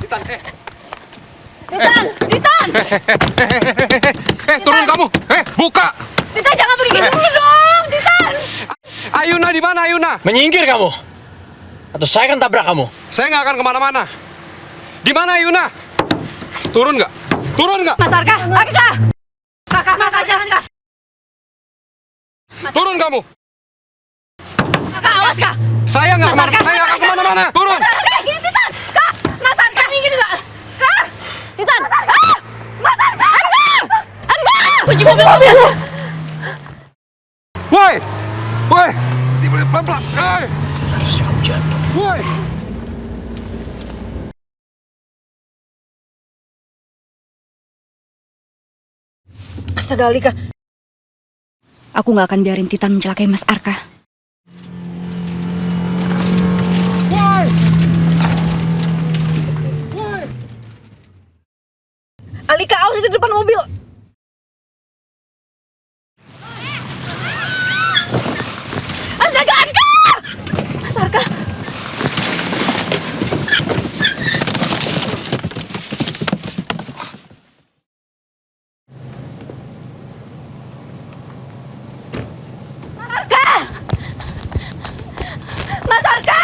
Titan, Titan! turun kamu. Buka. Titan jangan begini dulu dong, Titan! Ayuna di mana Ayuna? Menyingkir kamu. Atau saya akan tabrak kamu. Saya nggak akan kemana-mana. Di mana Ayuna? Turun nggak? Turun nggak? Mas Arka! Kakak, jangan, Kak! Turun kamu. Kakak, awas, Kak! Saya nggak kemana-mana. Saya nggak akan kemana-mana. Turun. Mas Arka, gini, Titan! Kak! Mas Arka! Minggir juga! Kak! Titan! Mas Arka! Mas Arka! Arka! Kunci mobil! Woi! Woi! Pelan-pelan. Hei! Harusnya kamu jatuh. Woi! Astaga, Alika. Aku nggak akan biarin Titan mencelakai Mas Arka. Woi! Woi! Alika, awas di depan mobil. Astaga, Arka! Mas Arka. Mas Arka!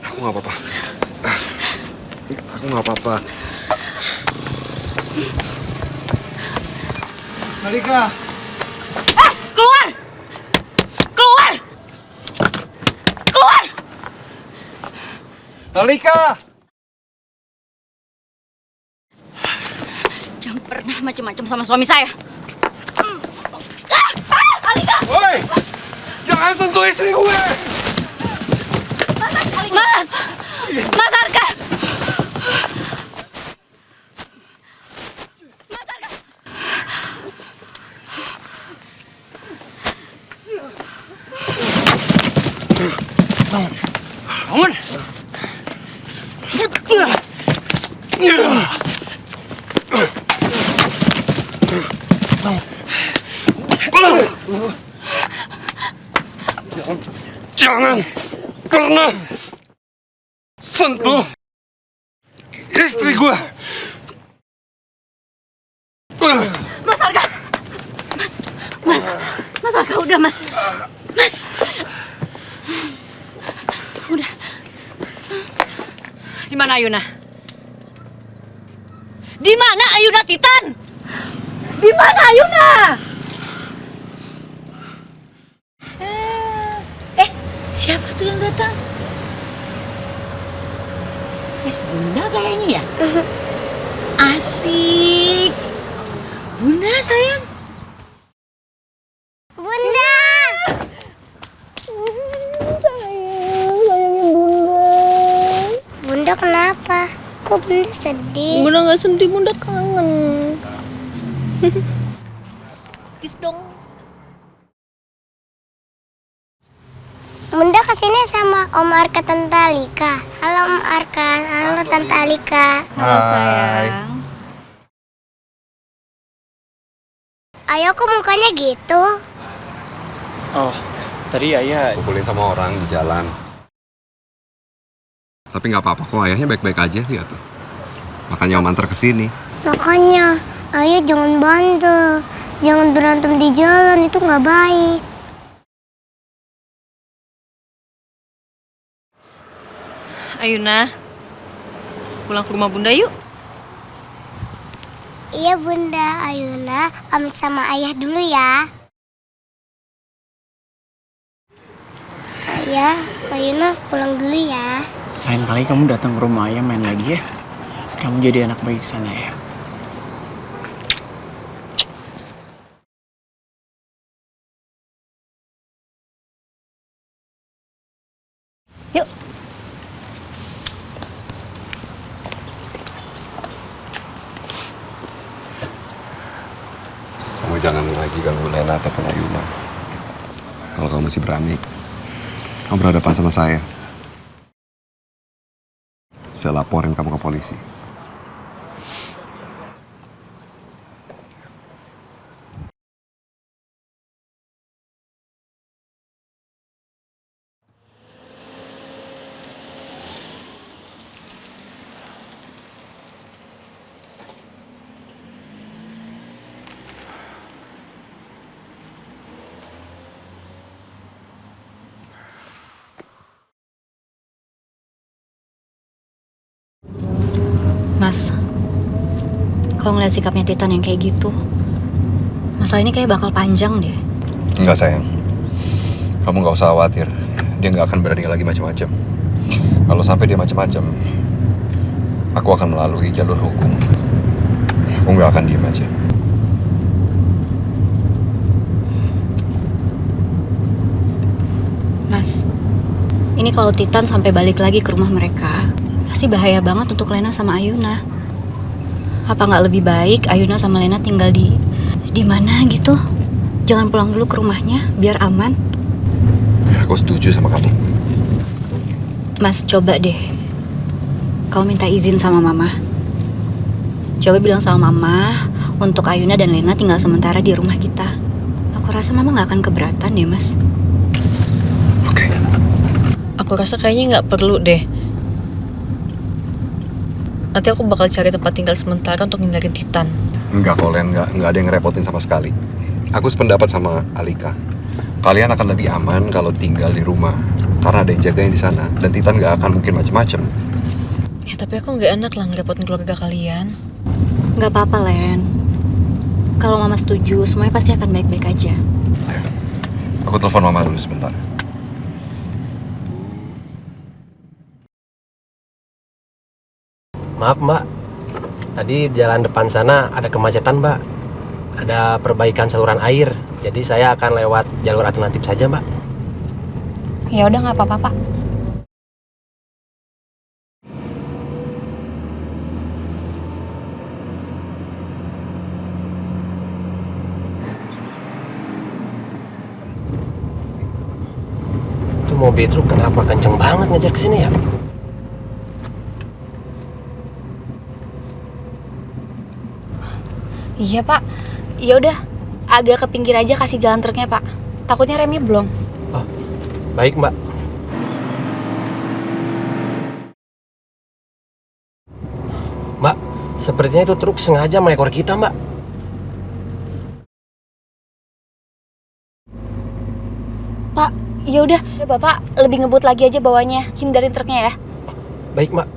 Aku nggak apa-apa. Aku nggak apa-apa. Malika. Keluar! Keluar! Keluar! Malika. Jangan pernah macam-macam sama suami saya. Alika! Woi! Jangan sentuh istri gue! Mas! Mas Arka! Mas Arka! Bangun. Jangan pernah sentuh istri gue. Mas Arka! Mas Arka, udah, Mas. Mas! Udah. Di mana Ayuna? Di mana Ayuna, Titan? Di mana Ayuna? Siapa tuh yang datang? Bunda kayaknya ya? Asik. Bunda, sayang. Bunda! Sayangin Bunda. Bunda kenapa? Kok Bunda sedih? Bunda nggak sedih, Bunda kangen. Kiss dong. Bunda kesini sama Om Arka Tante Alika. Halo Om Arka, halo Tante Alika. Halo sayang. Ayo kok mukanya gitu? Oh, tadi ayah Kumpulin sama orang di jalan. Tapi nggak apa-apa kok, ayahnya baik-baik aja, lihat tuh. Makanya Om antar ke sini. Makanya, ayo jangan bandel. Jangan berantem di jalan, itu nggak baik. Ayuna, pulang ke rumah Bunda yuk. Iya Bunda, Ayuna pamit sama ayah dulu ya. Ayah, Ayuna pulang dulu ya. lain kali kamu datang ke rumah ayah main lagi ya. Kamu jadi anak baik sana ya. Yuk. Kamu jangan lagi ganggu Lena ataupun Ayuna. Kalau kamu masih berani, kamu berhadapan sama saya. Saya laporin kamu ke polisi. Kalau ngeliat sikapnya Titan yang kayak gitu, masalah ini kayak bakal panjang deh. Enggak sayang, kamu nggak usah khawatir. Dia nggak akan berani lagi macam-macam. Kalau sampai dia macam-macam, aku akan melalui jalur hukum. Aku nggak akan diem aja. Mas, ini kalau Titan sampai balik lagi ke rumah mereka, pasti bahaya banget untuk Lena sama Ayuna. Apa nggak lebih baik Ayuna sama Lena tinggal di mana gitu? Jangan pulang dulu ke rumahnya, biar aman. Aku setuju sama kamu. Mas, coba deh. Kau minta izin sama Mama. Coba bilang sama Mama untuk Ayuna dan Lena tinggal sementara di rumah kita. Aku rasa Mama nggak akan keberatan deh, Mas. Oke. Aku rasa kayaknya nggak perlu deh. Nanti aku bakal cari tempat tinggal sementara untuk hindarin Titan. Enggak kok Len, nggak ada yang ngerepotin sama sekali. Aku sependapat sama Alika. Kalian akan lebih aman kalau tinggal di rumah, karena ada yang jagain di sana dan Titan nggak akan mungkin macem-macem. Ya tapi aku nggak enak lah ngerepotin keluarga kalian. Nggak apa-apa, Len. Kalau Mama setuju, semuanya pasti akan baik-baik aja. Ya. Aku telepon Mama dulu sebentar. Maaf mbak, tadi di jalan depan sana ada kemacetan mbak. Ada perbaikan saluran air, jadi saya akan lewat jalur alternatif saja mbak. Ya udah, nggak apa-apa, Pak. Itu mobil truk kenapa kenceng banget ngejar ke sini ya? Iya, Pak. Ya udah, agak ke pinggir aja kasih jalan truknya, Pak. Takutnya remnya belum. Oh, baik mbak. Mbak, sepertinya itu truk sengaja mengekor kita mbak. Pak, ya udah Bapak lebih ngebut lagi aja bawanya. Hindarin truknya ya. Baik mbak.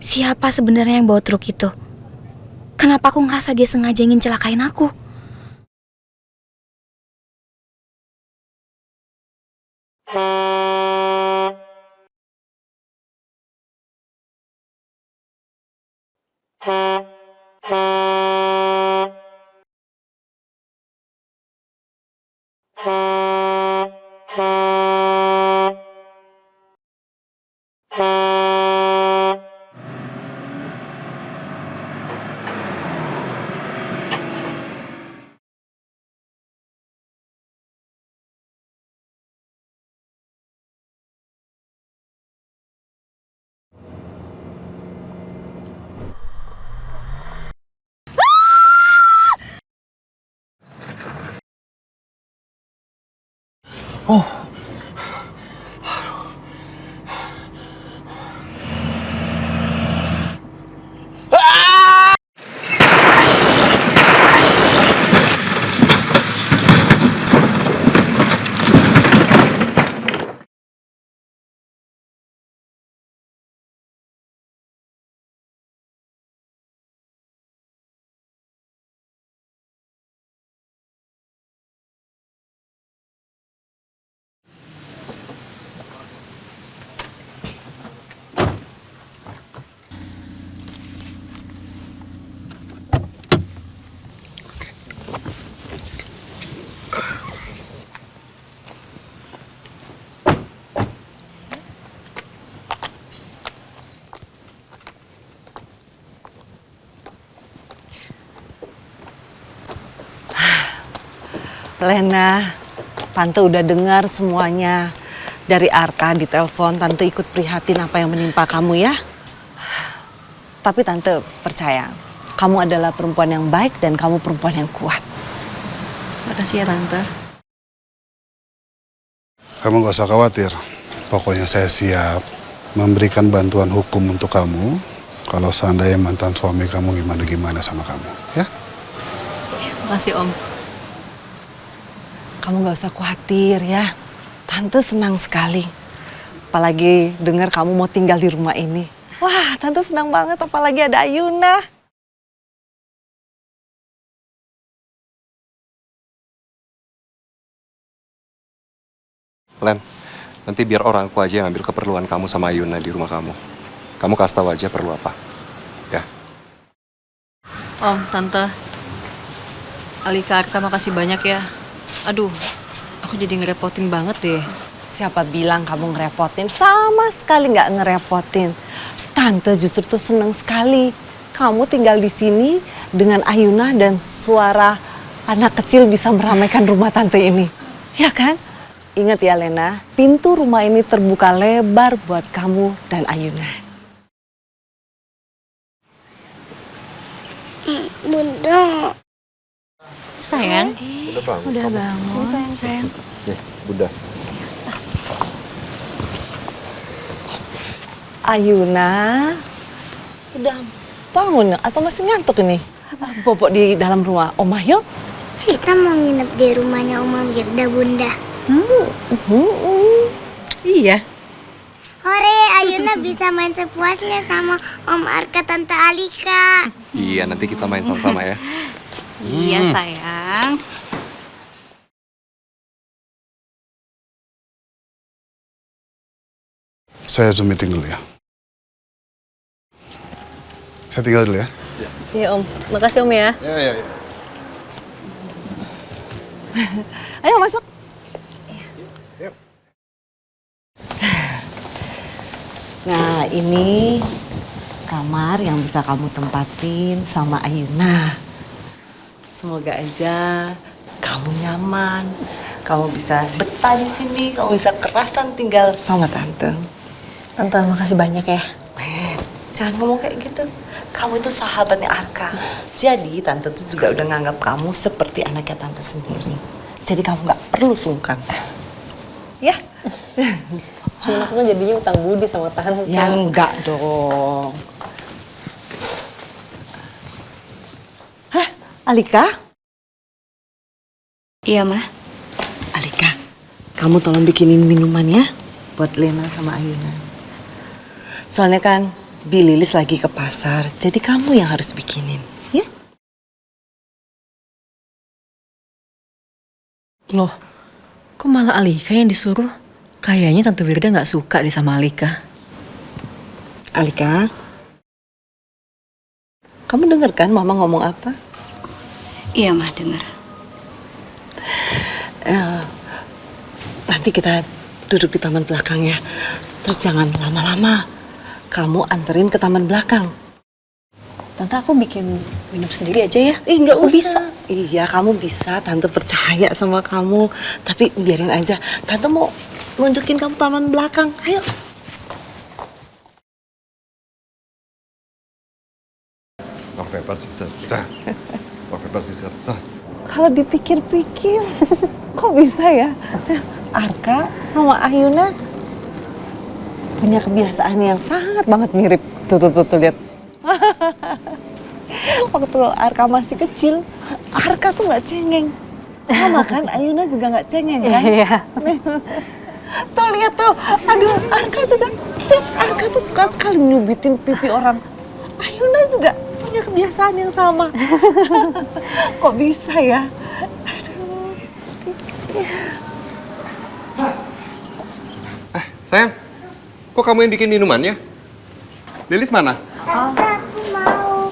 Siapa sebenarnya yang bawa truk itu? Kenapa aku ngerasa dia sengaja ingin celakain aku? Oh, Lena, Tante udah dengar semuanya. Dari Arka di telepon, Tante ikut prihatin apa yang menimpa kamu ya. Tapi Tante percaya, kamu adalah perempuan yang baik dan kamu perempuan yang kuat. Makasih ya Tante. Kamu gak usah khawatir. Pokoknya saya siap memberikan bantuan hukum untuk kamu. Kalau seandainya mantan suami kamu gimana-gimana sama kamu, ya? Makasih Om. Kamu gak usah khawatir ya. Tante senang sekali. Apalagi dengar kamu mau tinggal di rumah ini. Wah, Tante senang banget apalagi ada Ayuna. Len, nanti biar orangku aja yang ambil keperluan kamu sama Ayuna di rumah kamu. Kamu kasih tahu aja perlu apa. Ya. Om, Tante. Alika, Arka makasih banyak ya. Aduh, aku jadi ngerepotin banget deh. Siapa bilang kamu ngerepotin? Sama sekali nggak ngerepotin. Tante justru tuh seneng sekali. Kamu tinggal di sini dengan Ayuna dan suara anak kecil bisa meramaikan rumah Tante ini. Ya kan? Ingat ya Lena, pintu rumah ini terbuka lebar buat kamu dan Ayuna. Bunda. Sayang, Udah bangun. udah bangun, sayang. Nih, Bunda. Ayuna, udah bangun atau masih ngantuk ini? Bobok di dalam rumah Oma yuk. Kita mau nginep di rumahnya Oma Wirda, Bunda. Iya. Hore, Ayuna bisa main sepuasnya sama Om Arka, Tante Alika. Iya, nanti kita main sama-sama ya. Iya, sayang. Saya Zoom meeting dulu ya. Saya tinggal dulu ya. Iya Om. Makasih Om ya. Ya. Ayo masuk. Nah, ini kamar yang bisa kamu tempatin sama Ayuna. Semoga aja kamu nyaman, kamu bisa betah di sini, kamu bisa kerasan tinggal sama Tante. Tante, makasih banyak ya. Jangan ngomong kayak gitu. Kamu itu sahabatnya Arka. Jadi Tante tuh juga udah nganggap kamu seperti anaknya Tante sendiri. Jadi kamu nggak perlu sungkan. Ya? Cuma aku kan jadinya utang budi sama Tante. Ya enggak dong. Hah, Alika? Iya, Ma. Alika, kamu tolong bikinin minuman ya buat Lena sama Ayuna. Soalnya kan Bi Lilis lagi ke pasar, jadi kamu yang harus bikinin, ya? Loh, kok malah Alika yang disuruh? Kayaknya Tante Wirda nggak suka deh sama Alika. Alika, kamu denger kan Mama ngomong apa? Iya, Ma, dengar. Nanti kita duduk di taman belakang ya. Terus jangan lama-lama. Kamu anterin ke taman belakang. Tante, aku bikin minum sendiri aja ya. Nggak Aku usah. bisa. Iya, kamu bisa. Tante percaya sama kamu. Tapi biarin aja. Tante mau nunjukin kamu taman belakang. Ayo. Rock, paper, scissors. Rock, paper, scissors. Kalau dipikir-pikir, kok bisa ya? Arka sama Ayuna punya kebiasaan yang sangat banget mirip. Tuh, lihat. Waktu Arka masih kecil, Arka tuh nggak cengeng. Sama kan, Ayuna juga nggak cengeng kan? Iya. Tuh lihat tuh, aduh Arka juga, lihat Arka tuh suka sekali nyubitin pipi orang. Ayuna juga punya kebiasaan yang sama. Kok bisa ya? Aduh. Sayang, kok kamu yang bikin minumannya? Lilis mana? Aku mau.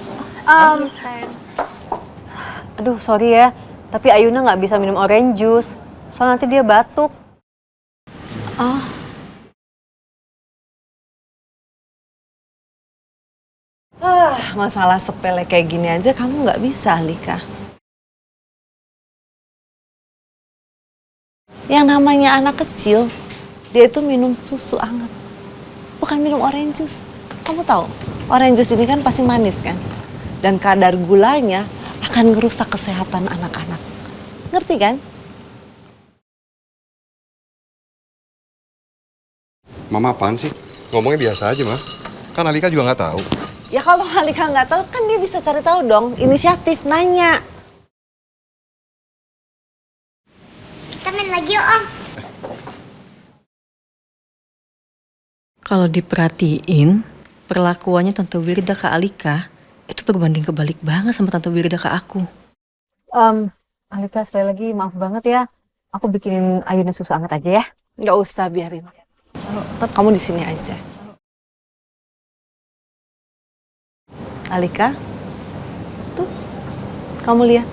Aduh, sorry ya. Tapi Ayuna nggak bisa minum orange juice. Soalnya nanti dia batuk. Oh, Masalah sepele kayak gini aja kamu nggak bisa, Alika. Yang namanya anak kecil, dia itu minum susu hangat. Bukan minum orange juice. Kamu tahu, orange juice ini kan pasti manis kan? Dan kadar gulanya akan merusak kesehatan anak-anak. Ngerti kan? Mama apaan sih? Ngomongnya biasa aja, Ma. Kan Alika juga nggak tahu. Ya kalau Halika nggak tahu, kan dia bisa cari tahu dong. Inisiatif, nanya. Kita main lagi yuk, Om. Kalau diperhatiin, perlakuannya Tante Wirda ke Alika itu berbanding kebalik banget sama Tante Wirda ke aku. Alika, sekali lagi maaf banget ya. Aku bikinin Ayuna susu hangat aja ya. Nggak usah, biarin. Kamu di sini aja. Alika, tuh, kamu lihat.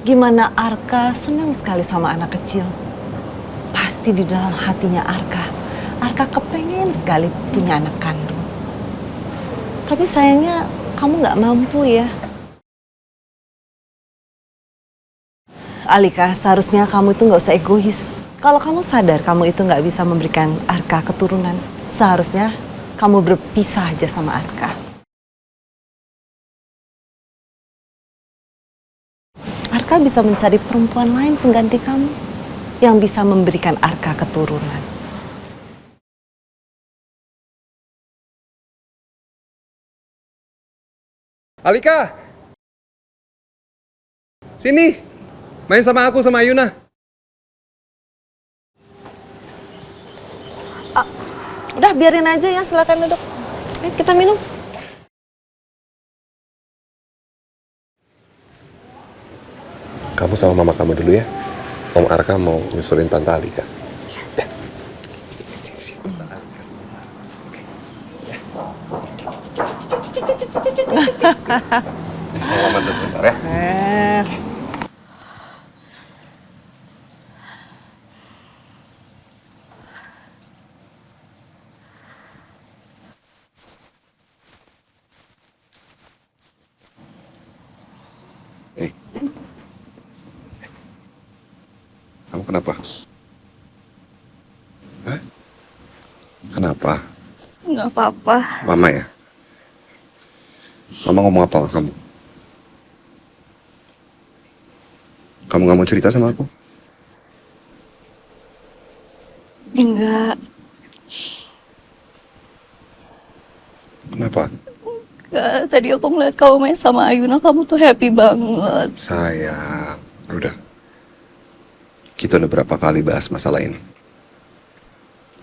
Gimana Arka senang sekali sama anak kecil. Pasti di dalam hatinya Arka kepengen sekali punya anak kandung. Tapi sayangnya kamu nggak mampu ya. Alika, seharusnya kamu itu nggak usah egois. Kalau kamu sadar kamu itu nggak bisa memberikan Arka keturunan, seharusnya kamu berpisah aja sama Arka. Arka bisa mencari perempuan lain pengganti kamu yang bisa memberikan Arka keturunan. Alika! Sini! Main sama aku sama Ayuna. Udah biarin aja ya, silakan duduk. Kita minum. Kamu sama mama kamu dulu ya. Om Arka mau nyusulin Tante Alika. Ya. Selamat sebentar ya. Kamu kenapa? Hah? Kenapa? Nggak apa-apa. Mama ya? Mama ngomong apa sama kamu? Kamu nggak mau cerita sama aku? Enggak. Kenapa? Enggak. Tadi aku ngeliat kamu main sama Ayuna, kamu tuh happy banget. Sayang, udah. Kita udah berapa kali bahas masalah ini.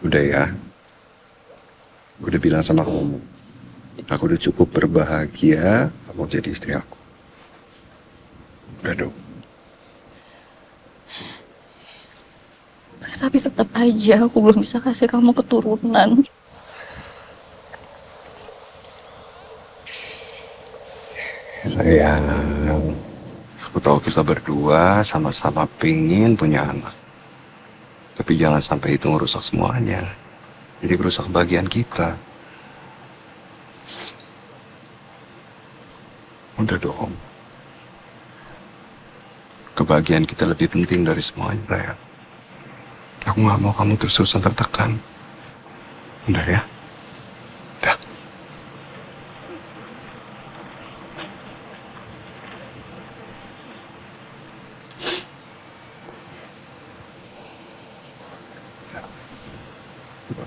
Udah ya. Gue udah bilang sama kamu. Aku udah cukup berbahagia kamu jadi istri aku. Udah dong. Tapi tetap aja aku belum bisa kasih kamu keturunan. Sayang, aku tahu kita berdua sama-sama pengen punya anak. Tapi jangan sampai itu ngerusak semuanya. Jadi merusak bagian kita. Udah dong. Kebahagiaan kita lebih penting dari semuanya, sayang. Aku gak mau kamu terus-terusan tertekan. Udah ya? Udah.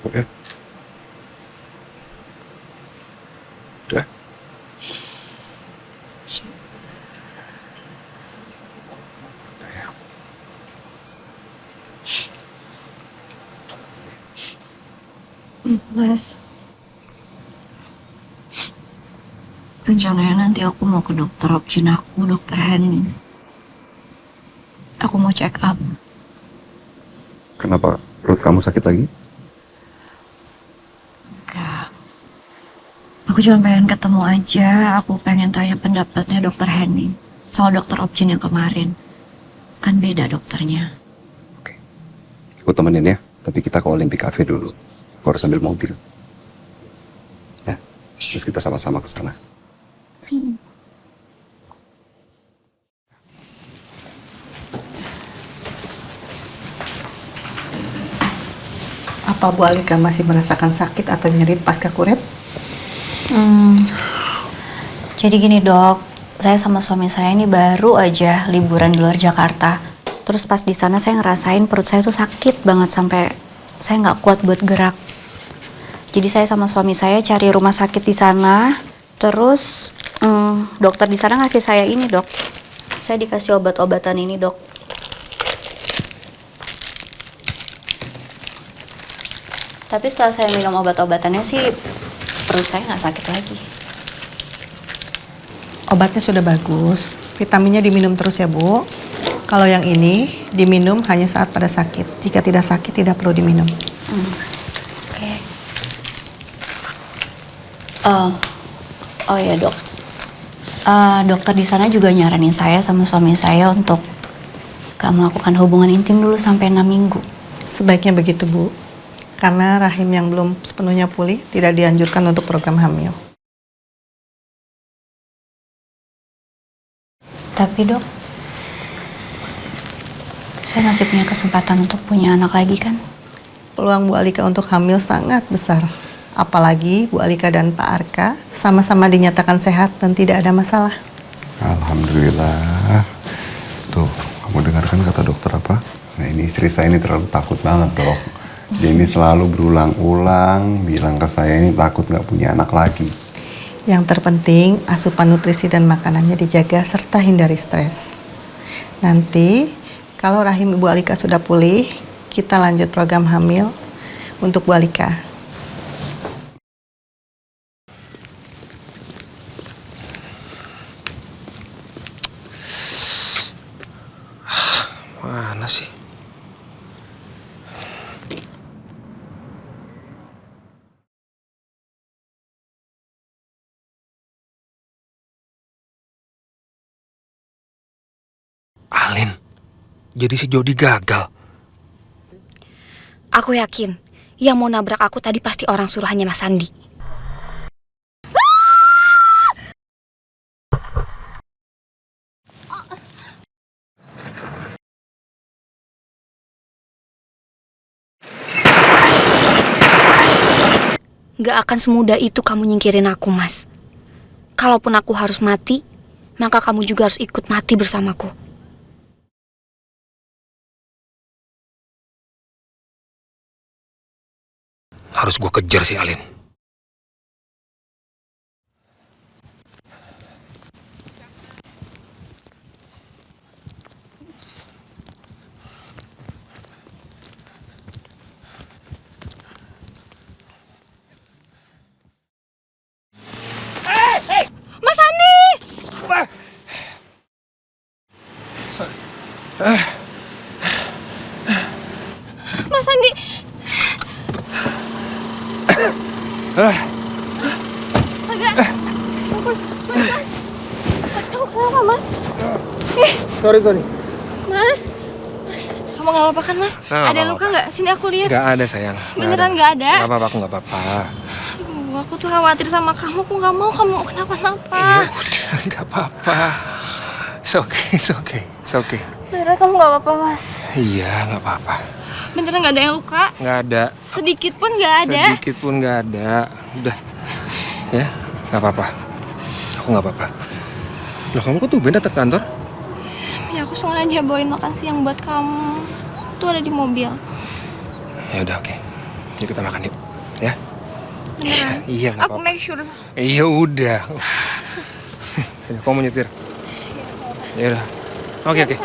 Udah. Udah. Mas, rencananya nanti aku mau ke dokter option aku, dokter Henny. Aku mau check up. Kenapa perut kamu sakit lagi? Enggak. Aku cuma pengen ketemu aja. Aku pengen tanya pendapatnya dokter Henny soal dokter option yang kemarin. Kan beda dokternya. Oke. Aku temenin ya. Tapi kita ke Olympic Cafe dulu. Aku harus ambil mobil. Ya. Terus kita sama-sama ke sana. Apa Bu Alika masih merasakan sakit atau nyeri pasca kuret? Jadi gini dok, saya sama suami saya ini baru aja liburan di luar Jakarta. Terus pas di sana saya ngerasain perut saya tuh sakit banget sampai saya nggak kuat buat gerak. Jadi saya sama suami saya cari rumah sakit di sana. Terus dokter di sana ngasih saya ini dok. Saya dikasih obat-obatan ini dok. Tapi setelah saya minum obat-obatannya sih perut saya nggak sakit lagi. Obatnya sudah bagus, vitaminnya diminum terus ya Bu. Kalau yang ini diminum hanya saat pada sakit. Jika tidak sakit tidak perlu diminum. Oke. Oh ya dok. Dokter di sana juga nyaranin saya sama suami saya untuk gak melakukan hubungan intim dulu sampai 6 minggu. Sebaiknya begitu Bu. Karena rahim yang belum sepenuhnya pulih tidak dianjurkan untuk program hamil. Tapi dok, saya masih punya kesempatan untuk punya anak lagi kan? Peluang Bu Alika untuk hamil sangat besar. Apalagi Bu Alika dan Pak Arka sama-sama dinyatakan sehat dan tidak ada masalah. Alhamdulillah. Tuh, kamu dengarkan kata dokter apa? Nah, ini istri saya ini terlalu takut banget, dok. Dia ini selalu berulang-ulang bilang ke saya ini takut nggak punya anak lagi. Yang terpenting asupan nutrisi dan makanannya dijaga serta hindari stres. Nanti kalau rahim Ibu Alika sudah pulih, kita lanjut program hamil untuk Bu Alika. Mana sih? Alin, jadi si Jody gagal. Aku yakin, yang mau nabrak aku tadi pasti orang suruhannya Mas Sandi. Gak akan semudah itu kamu nyingkirin aku, Mas. Kalaupun aku harus mati, maka kamu juga harus ikut mati bersamaku. Harus gue kejar si Alin. Mas Sandi! Mas Sandi! Astaga! Ampun, Mas. Mas, kamu kenapa, Mas? Sorry. Mas, kamu gak apa-apa kan, Mas? Nggak Ada apa-apa. luka nggak? Sini aku lihat. Gak ada sayang. Beneran nggak ada? Gak apa-apa, aku gak apa-apa. Aduh, aku tuh khawatir sama kamu. Aku nggak mau kamu kenapa-napa. Ya udah, gak apa-apa. It's okay. Beneran kamu nggak apa-apa, Mas? Iya, gak apa-apa. Beneran nggak ada yang luka? Gak ada. Sedikit pun nggak ada? Sedikit pun gak ada. Udah. Ya, gak apa-apa. Aku gak apa-apa. Loh, kamu kok tumben datang kantor? Ya aku sengaja bawain makan siang buat kamu. Tuh ada di mobil. Ya udah, oke. Yuk kita makan yuk. Ya? Beneran? Iya, gak Aku apa-apa. make sure. Iya udah. Ayo, kamu mau nyetir? Ya udah. Oke.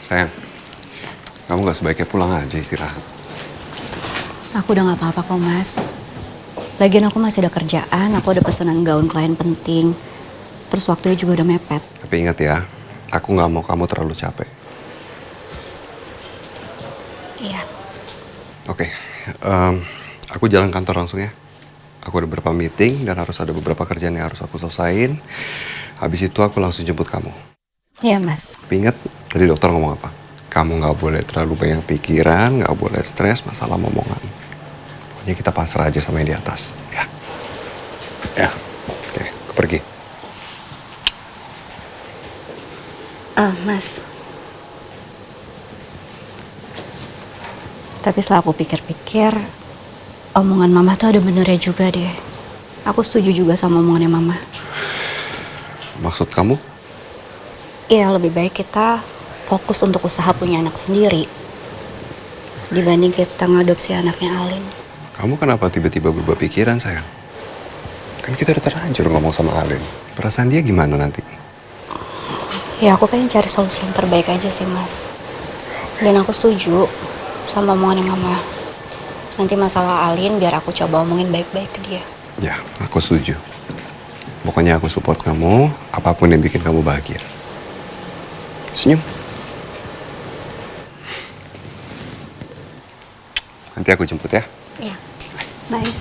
Sayang, kamu gak sebaiknya pulang aja istirahat. Aku udah gak apa-apa kok mas. Lagian aku masih ada kerjaan, aku ada pesanan gaun klien penting. Terus waktunya juga udah mepet. Tapi ingat ya, aku gak mau kamu terlalu capek. Iya. Oke, aku jalan kantor langsung ya. Aku ada beberapa meeting dan harus ada beberapa kerjaan yang harus aku selesain. Habis itu aku langsung jemput kamu. Iya, Mas. Tapi ingat, tadi dokter ngomong apa? Kamu nggak boleh terlalu banyak pikiran, nggak boleh stres masalah omongan. Pokoknya kita pasrah aja sama yang di atas, ya. Ya, oke, aku pergi. Mas. Tapi setelah aku pikir-pikir, omongan Mama tuh ada benernya juga deh. Aku setuju juga sama omongannya Mama. Maksud kamu? Iya, lebih baik kita fokus untuk usaha punya anak sendiri dibanding kita ngadopsi anaknya Alin. Kamu kenapa tiba-tiba berubah pikiran, sayang? Kan kita udah terlanjur ngomong sama Alin. Perasaan dia gimana nanti? Ya, aku pengen cari solusi yang terbaik aja sih, Mas. Dan aku setuju sama omongannya Mama. Nanti masalah Alin biar aku coba omongin baik-baik ke dia. Ya, aku setuju. Pokoknya aku support kamu, apapun yang bikin kamu bahagia. Senyum. Nanti aku jemput ya. Iya. Bye.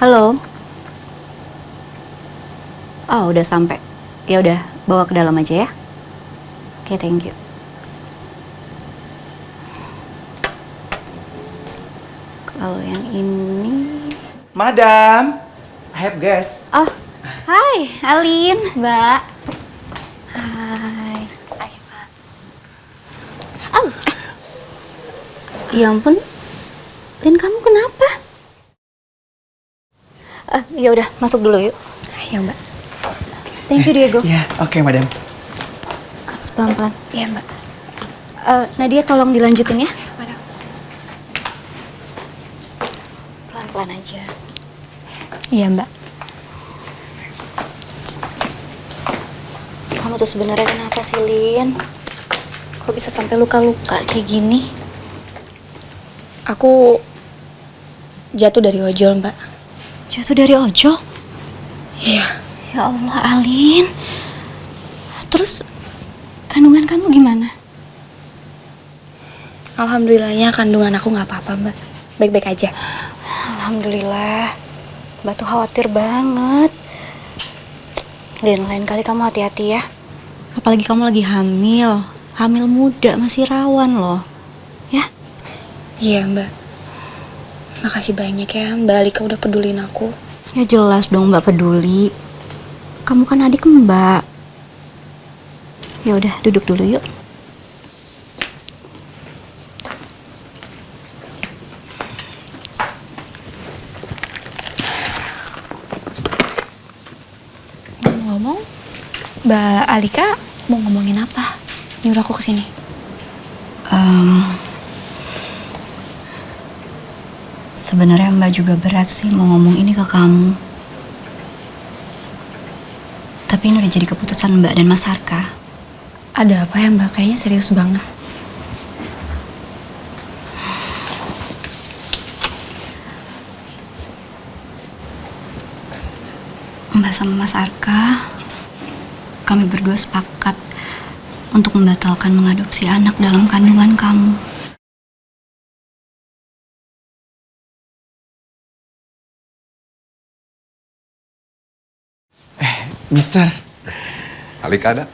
Halo. Oh, udah sampai. Ya udah, bawa ke dalam aja ya. Oke, thank you. Kalau yang ini... Madam, I have guest. Oh, hai, Alin, Mbak. Hai. Hai, Mbak. Oh, ya ampun. Lin, kamu kenapa? Ya udah, masuk dulu yuk. Ayo, Mbak. Thank you, Diego. Ya, oke, Madam. Pelan-pelan. Iya, Mbak. Nadia, tolong dilanjutin ya. Pelan-pelan aja. Iya, Mbak. Kamu tuh sebenarnya kenapa sih, Lin? Kok bisa sampai luka-luka kayak gini? Aku jatuh dari ojol, Mbak. Jatuh dari ojol? Iya. Ya Allah, Alin. Terus kandungan kamu gimana? Alhamdulillahnya kandungan aku nggak apa-apa, Mbak. Baik-baik aja. Alhamdulillah. Mbak tuh khawatir banget. Lin, lain kali kamu hati-hati ya. Apalagi kamu lagi hamil. Hamil muda, masih rawan loh. Ya? Iya, Mbak. Makasih banyak ya, Mbak Alika udah pedulin aku. Ya jelas dong Mbak peduli. Kamu kan adik Mbak. Ya udah, duduk dulu yuk. Ngomong, Mbak Alika mau ngomongin apa? Nyuruh aku kesini. Sebenarnya Mbak juga berat sih mau ngomong ini ke kamu. Tapi ini udah jadi keputusan Mbak dan Mas Harka. Ada apa ya, Mbak? Kayaknya serius banget. Mbak sama Mas Arka, kami berdua sepakat untuk membatalkan mengadopsi anak dalam kandungan kamu. Mister. Alika ada?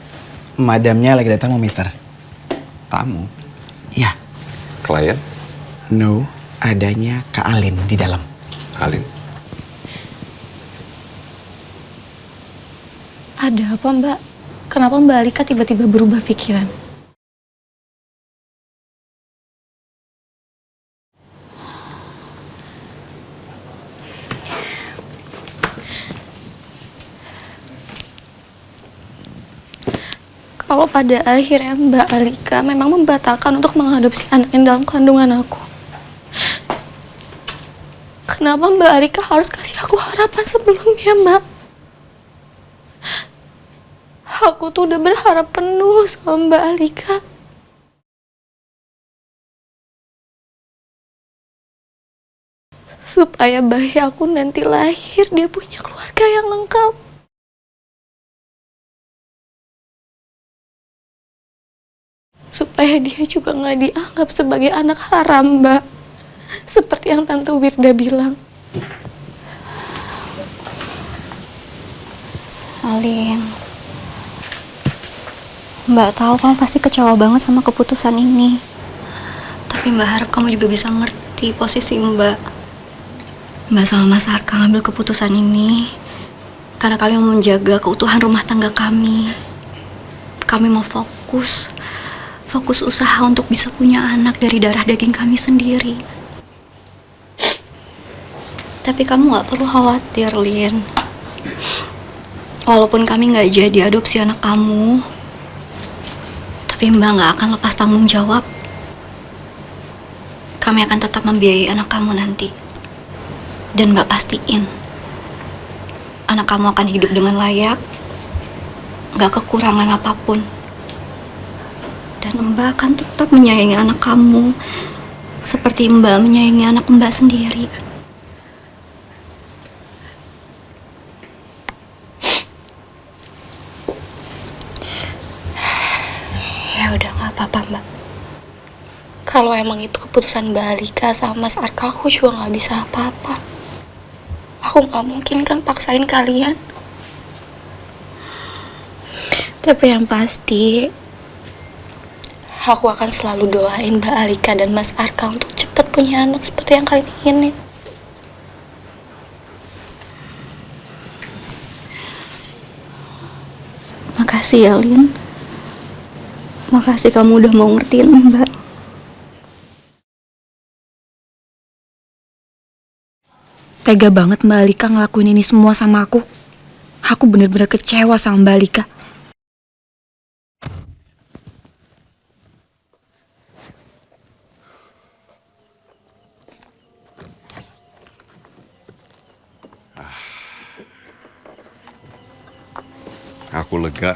Madamnya lagi datang mau Mister. Tamu? Iya. Klien? No, adanya Kak Alin di dalam. Alin? Ada apa, Mbak? Kenapa Mbak Alika tiba-tiba berubah pikiran? Kalau pada akhirnya Mbak Alika memang membatalkan untuk mengadopsi anak yang dalam kandungan aku, kenapa Mbak Alika harus kasih aku harapan sebelumnya, Mbak? Aku tuh udah berharap penuh sama Mbak Alika. supaya bayi aku nanti lahir dia punya keluarga yang lengkap. Supaya dia juga nggak dianggap sebagai anak haram, Mbak. Seperti yang Tante Wirda bilang. Alin, Mbak tahu kamu pasti kecewa banget sama keputusan ini. Tapi Mbak harap kamu juga bisa ngerti posisi Mbak. Mbak sama Mas Arka ngambil keputusan ini karena kami mau menjaga keutuhan rumah tangga kami. Kami mau fokus usaha untuk bisa punya anak dari darah daging kami sendiri. Tapi kamu gak perlu khawatir, Lin. Walaupun kami gak jadi adopsi anak kamu, tapi Mbak gak akan lepas tanggung jawab. Kami akan tetap membiayai anak kamu nanti. Dan Mbak pastiin anak kamu akan hidup dengan layak, gak kekurangan apapun. Dan Mbak akan tetap menyayangi anak kamu seperti Mbak menyayangi anak Mbak sendiri. Ya udah nggak apa-apa, Mbak. Kalau emang itu keputusan Mbak Alika sama Mas Arka, aku juga nggak bisa apa-apa. Aku nggak mungkin kan paksain kalian. Tapi yang pasti, aku akan selalu doain Mbak Alika dan Mas Arka untuk cepat punya anak seperti yang kalian inginin. Makasih ya, Lin. Makasih kamu udah mau ngertiin Mbak. Tega banget Mbak Alika ngelakuin ini semua sama aku. Aku bener-bener kecewa sama Mbak Alika. Aku lega.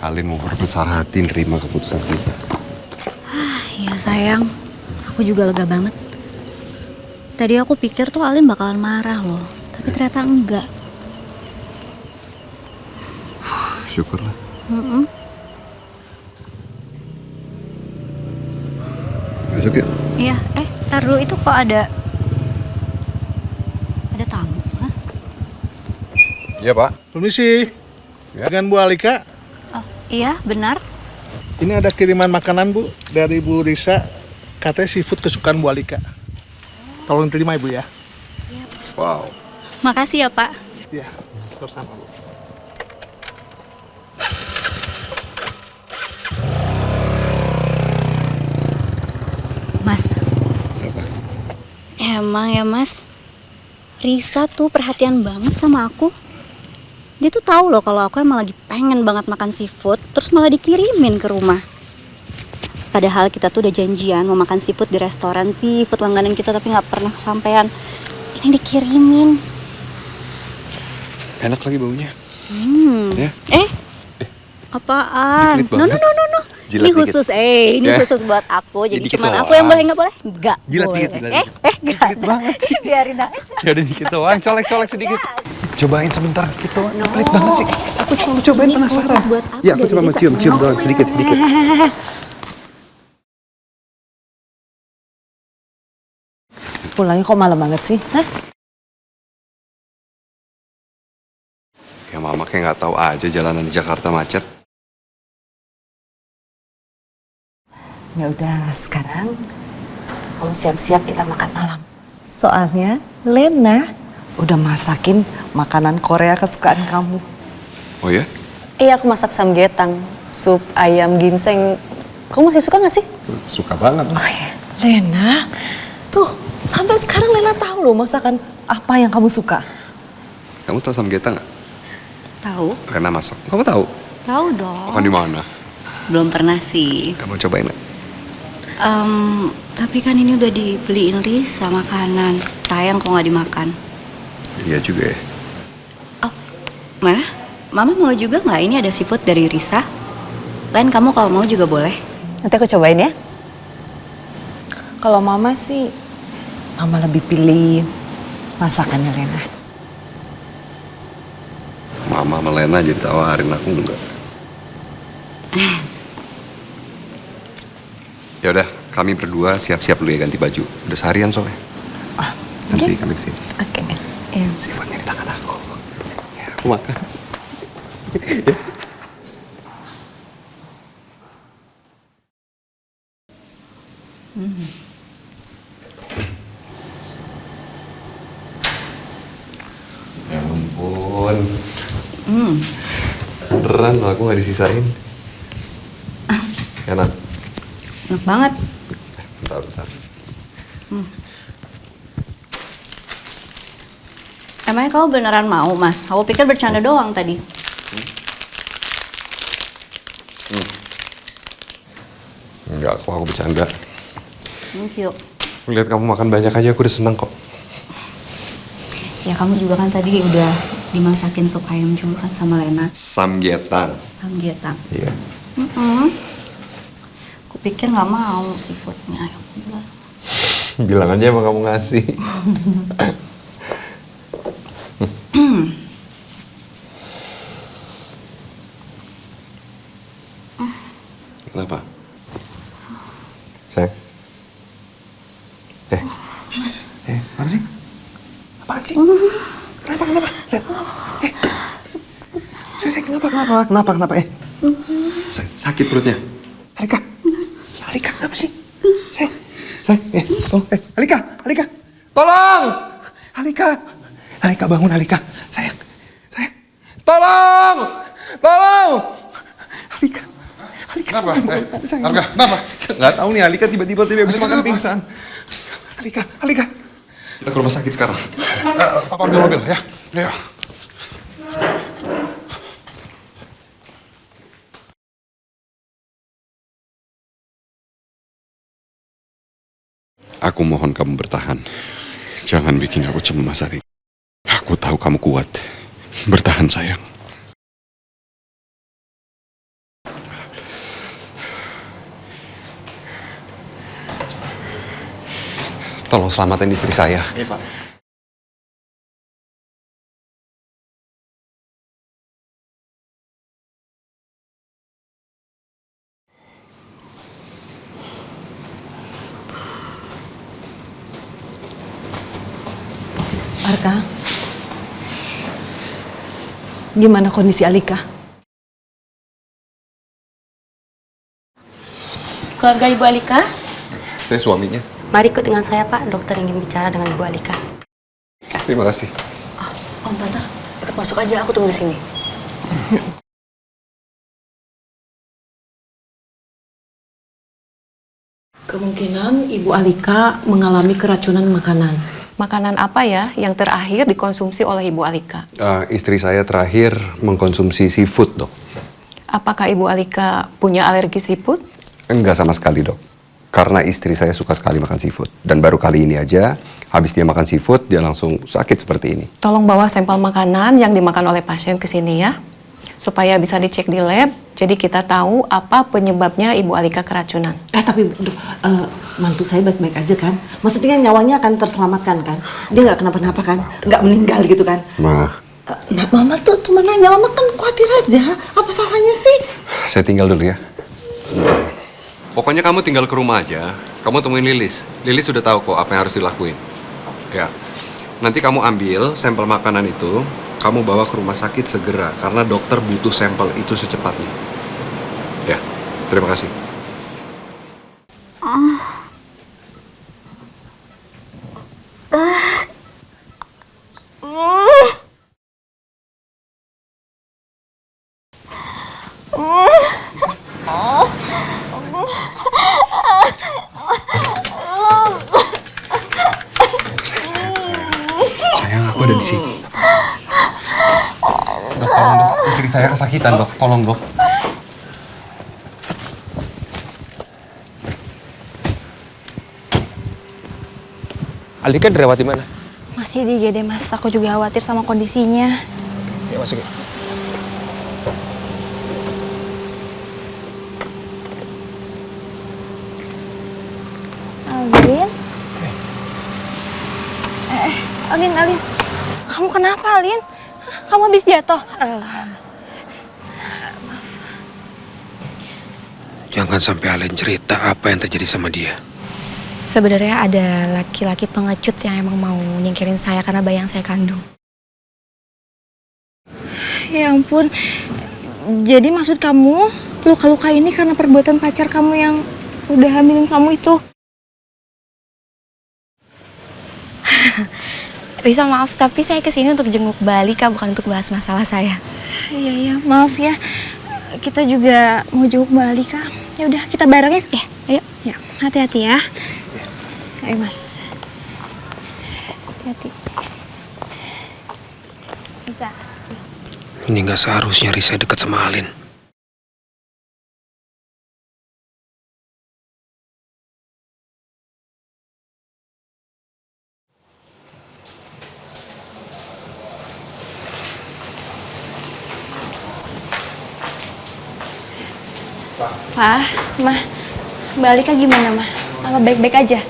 Alin mau berbesar hati nerima keputusan kita. Iya sayang, aku juga lega banget. Tadi aku pikir tuh Alin bakalan marah loh, tapi ternyata enggak. Syukurlah. Masuk yuk. Iya, tar dulu itu kok ada tamu? Hah? Iya, Pak. Permisi. Ya. Dengan Bu Alika. Oh, iya, benar. Ini ada kiriman makanan, Bu, dari Bu Risa. Katanya seafood kesukaan Bu Alika. Tolong terima, Ibu ya. Wow. Makasih ya, Pak. Iya, sama-sama, Bu. Mas. Apa? Emang ya, Mas. Risa tuh perhatian banget sama aku. Dia tuh tahu loh kalau aku emang lagi pengen banget makan seafood, terus malah dikirimin ke rumah. Padahal kita tuh udah janjian mau makan seafood di restoran seafood langganan kita, tapi nggak pernah kesampaian. Ini dikirimin. Enak lagi baunya. Ya? Apaan? Ini No. Jilat Ini khusus, ini Ya. khusus buat aku. Jadi Dikit cuma doang. aku yang boleh, nggak boleh? Nggak Jilat boleh. dikit, jilat Nggak. banget sih. Biarin aja. Ya udah dikit doang, colek-colek sedikit. Cobain sebentar, gitu. Pelit banget sih. Aku cuma mau cobain Ini penasaran. khusus buat aku Ya, aku dari cuma mau Risa. cium doang sedikit. Pulangnya kok malam banget sih? Hah? Ya mama kayak nggak tahu aja jalanan di Jakarta macet. Ya udah, sekarang kamu siap-siap kita makan malam. Soalnya Lena udah masakin makanan Korea kesukaan kamu. Oh ya? Iya, aku masak samgyetang, sup ayam ginseng. Kamu masih suka gak sih? Suka banget. Oh ya, Lena, tuh sampai sekarang Lena tahu loh masakan apa yang kamu suka. Kamu tahu samgyetang nggak? Tahu? Rena masak. Kamu tahu? Tahu dong. Makan di mana? Belum pernah sih. Kamu cobain nggak? Tapi kan ini udah dibeliin Risa makanan. Sayang kalau nggak dimakan. Iya juga ya. Mama mau juga nggak? Ini ada seafood dari Risa. Lain kamu kalau mau juga boleh. Nanti aku cobain ya. Kalau mama sih Mama lebih pilih masakannya Lena. Mama sama Lena jadi tawarin aku enggak. Ya udah, kami berdua siap-siap dulu ya ganti baju. Udah seharian soalnya. Nanti kami kesini. Oke. Iya. Sifatnya di tangan aku. Ya, aku makan. Ya ampun. Beneran loh, aku gak disisain. Enak. Enak banget. Bentar. Emangnya kamu beneran mau, Mas? Aku pikir bercanda doang tadi. Enggak, kok aku bercanda. Thank you. Lihat kamu makan banyak aja, aku udah seneng kok. Ya kamu juga kan tadi udah dimasakin sup ayam juga kan sama Lena. Samgyetang. Samgyetang. Iya. Aku pikir nggak mau seafoodnya. Ya udah. Bilang aja emang kamu ngasih. Kenapa? Sayang? Apa sih? Apaan sih? Kenapa? Sayang, kenapa? Sayang, sakit perutnya. Alika, kenapa sih? Sayang, tolong, Alika, tolong! Alika, bangun, Alika. Sayang, tolong! Alika. Kenapa? Arga, kenapa? Nggak tahu nih, Alika tiba-tiba habis makan pingsan. Alika. Kita ke rumah sakit sekarang. Papa ambil mobil ya. Ayo. Aku mohon kamu bertahan. Jangan bikin aku cemas, Ari. Aku tahu kamu kuat. Bertahan, sayang. Tolong selamatin istri saya. Iya, Pak. Arka, gimana kondisi Alika? Keluarga Ibu Alika, Saya suaminya. mari ikut dengan saya Pak, dokter ingin bicara dengan Ibu Alika. Terima kasih. Om, Tante, ikut masuk aja, aku tunggu di sini. Kemungkinan Ibu Alika mengalami keracunan makanan. Makanan apa ya yang terakhir dikonsumsi oleh Ibu Alika? Istri saya terakhir mengkonsumsi seafood, dok. Apakah Ibu Alika punya alergi seafood? Enggak sama sekali, dok. Karena istri saya suka sekali makan seafood. Dan baru kali ini aja, habis dia makan seafood, dia langsung sakit seperti ini. Tolong bawa sampel makanan yang dimakan oleh pasien ke sini ya. Supaya bisa dicek di lab, jadi kita tahu apa penyebabnya Ibu Alika keracunan. Tapi mantu saya baik-baik aja kan? Maksudnya nyawanya akan terselamatkan kan? Dia nggak kenapa-napa kan? Nggak meninggal gitu kan? Ma, Nah, Mama tuh cuma nanya, Mama kan khawatir aja. Apa salahnya sih? saya tinggal dulu ya. Sebentar. Pokoknya kamu tinggal ke rumah aja. Kamu temuin Lilis. Lilis sudah tahu kok apa yang harus dilakuin. Ya. Nanti kamu ambil sampel makanan itu, kamu bawa ke rumah sakit segera karena dokter butuh sampel itu secepatnya. Ya. Terima kasih. Sayang, aku ada di sini. Dok, tolong dok. Istri saya kesakitan, dok. Tolong, dok. Alika dirawat di mana? Masih di IGD, Mas. Aku juga khawatir sama kondisinya. Ya, masuk ya. Aldin? Alin. Kamu kenapa, Alin? Kamu habis jatuh? Jangan sampai Alin cerita apa yang terjadi sama dia. Sebenarnya ada laki-laki pengecut yang emang mau nyingkirin saya karena bayi yang saya kandung. Ya ampun. Jadi maksud kamu luka-luka ini karena perbuatan pacar kamu yang udah hamilin kamu itu? Risa, maaf, tapi saya kesini untuk jenguk Mbak Alika, bukan untuk bahas masalah saya. Iya, maaf ya. Kita juga mau jenguk Mbak Alika. Ya udah, kita bareng ya. Ya, ayo. Ya, hati-hati ya. Ayo, Mas. Hati-hati. Bisa. Ini nggak seharusnya Risa dekat sama Alin. Pak, Mah, Mbak Alika gimana, Mah? Apa baik-baik aja?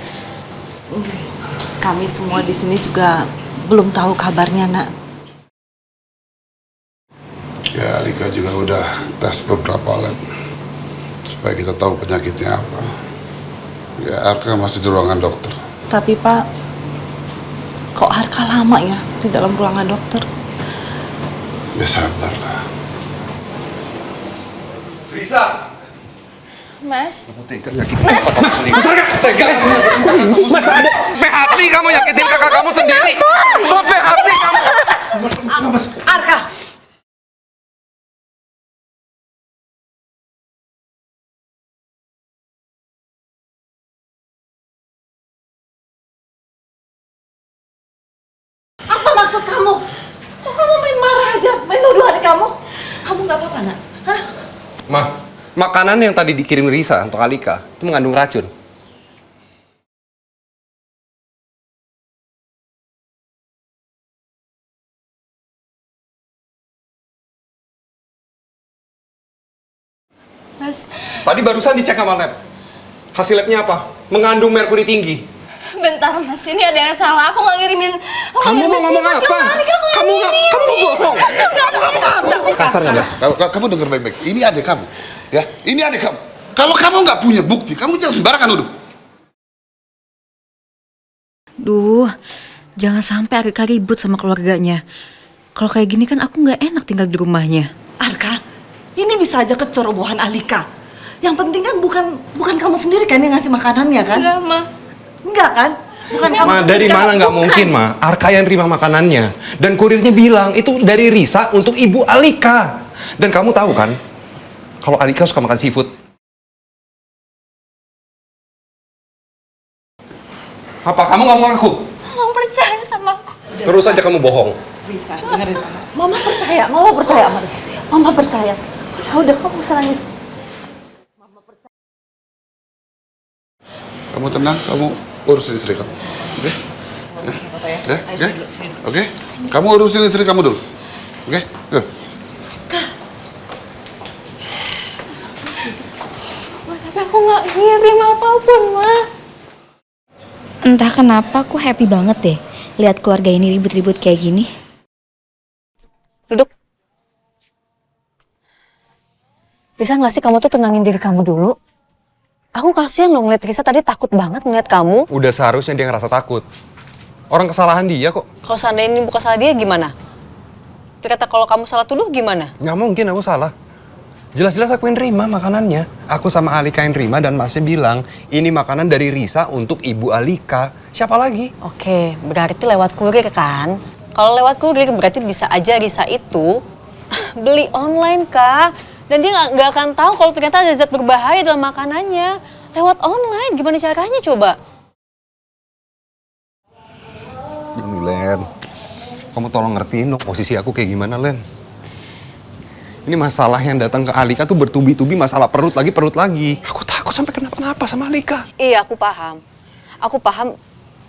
Kami semua di sini juga belum tahu kabarnya, Nak. Ya, Alika juga udah tes beberapa lab supaya kita tahu penyakitnya apa. Ya, Arka masih di ruangan dokter. Tapi Pak, kok Arka lama ya di dalam ruangan dokter? Ya sabarlah. Risa! Mas. Tega nyakitin kakak kamu sendiri. Tega. Sampai hati kamu nyakitin kakak kamu sendiri. Sampai hati kamu. Arka. Apa maksud kamu? Kok kamu main marah aja, main nuduh adik kamu? Kamu nggak apa-apa, Nak? Hah? Ma, makanan yang tadi dikirim Risa untuk Alika itu mengandung racun. Mas, Tadi barusan dicek sama lab. Hasil labnya apa? Mengandung merkuri tinggi. bentar Mas, ini ada yang salah. Aku nggak ngirimin. Kamu mau ngomong apa? Kamu bohong. Kasar nggak, Mas? Kamu dengar baik-baik. Ini adik kamu, ya. Ini adik kamu. Kalau kamu nggak punya bukti, kamu jangan sembarangan nuduh. Duh, jangan sampai Arka ribut sama keluarganya. Kalau kayak gini kan aku nggak enak tinggal di rumahnya. Arka, ini bisa aja kecerobohan Alika. Yang penting kan bukan kamu sendiri kan yang ngasih makanannya kan? Enggak, Ma. Enggak kan? Bukan kamu Ma, sendiri. dari kan? mana nggak Bukan. mungkin, Ma? Arka yang terima makanannya. Dan kurirnya bilang itu dari Risa untuk Ibu Alika. Dan kamu tahu kan, kalau Alika suka makan seafood. Apa kamu nggak mau ngaku? Tolong percaya sama aku. Terus aja kamu bohong. Bisa, dengerin Mama. Mama percaya sama Risa. Mama percaya. Ya udah, kamu bisa nangis. Kamu tenang, kamu urusin istri kamu, oke? Ya? Oke? Kamu urusin istri kamu dulu, oke? Yuk. Tapi aku nggak ngirim apapun, Ma. Entah kenapa aku happy banget deh lihat keluarga ini ribut-ribut kayak gini. Duduk. Bisa nggak sih kamu tuh tenangin diri kamu dulu? Aku kasihan loh ngeliat Risa tadi takut banget ngeliat kamu. Udah seharusnya dia ngerasa takut. Orang kesalahan dia kok. Kalau seandainya ini bukan salah dia gimana? Ternyata kalau kamu salah tuduh gimana? Nggak mungkin aku salah. Jelas-jelas aku yang terima makanannya. Aku sama Alika yang terima dan Masnya bilang ini makanan dari Risa untuk Ibu Alika. Siapa lagi? Oke, berarti lewat kurir kan? Kalau lewat kurir berarti bisa aja Risa itu beli online, Kak. Dan dia nggak akan tahu kalau ternyata ada zat berbahaya dalam makanannya. Lewat online, gimana caranya coba? Len, kamu tolong ngertiin dong posisi aku kayak gimana, Len. Ini masalah yang datang ke Alika tuh bertubi-tubi, masalah perut lagi. Aku takut sampai kenapa-napa sama Alika. Iya, aku paham. Aku paham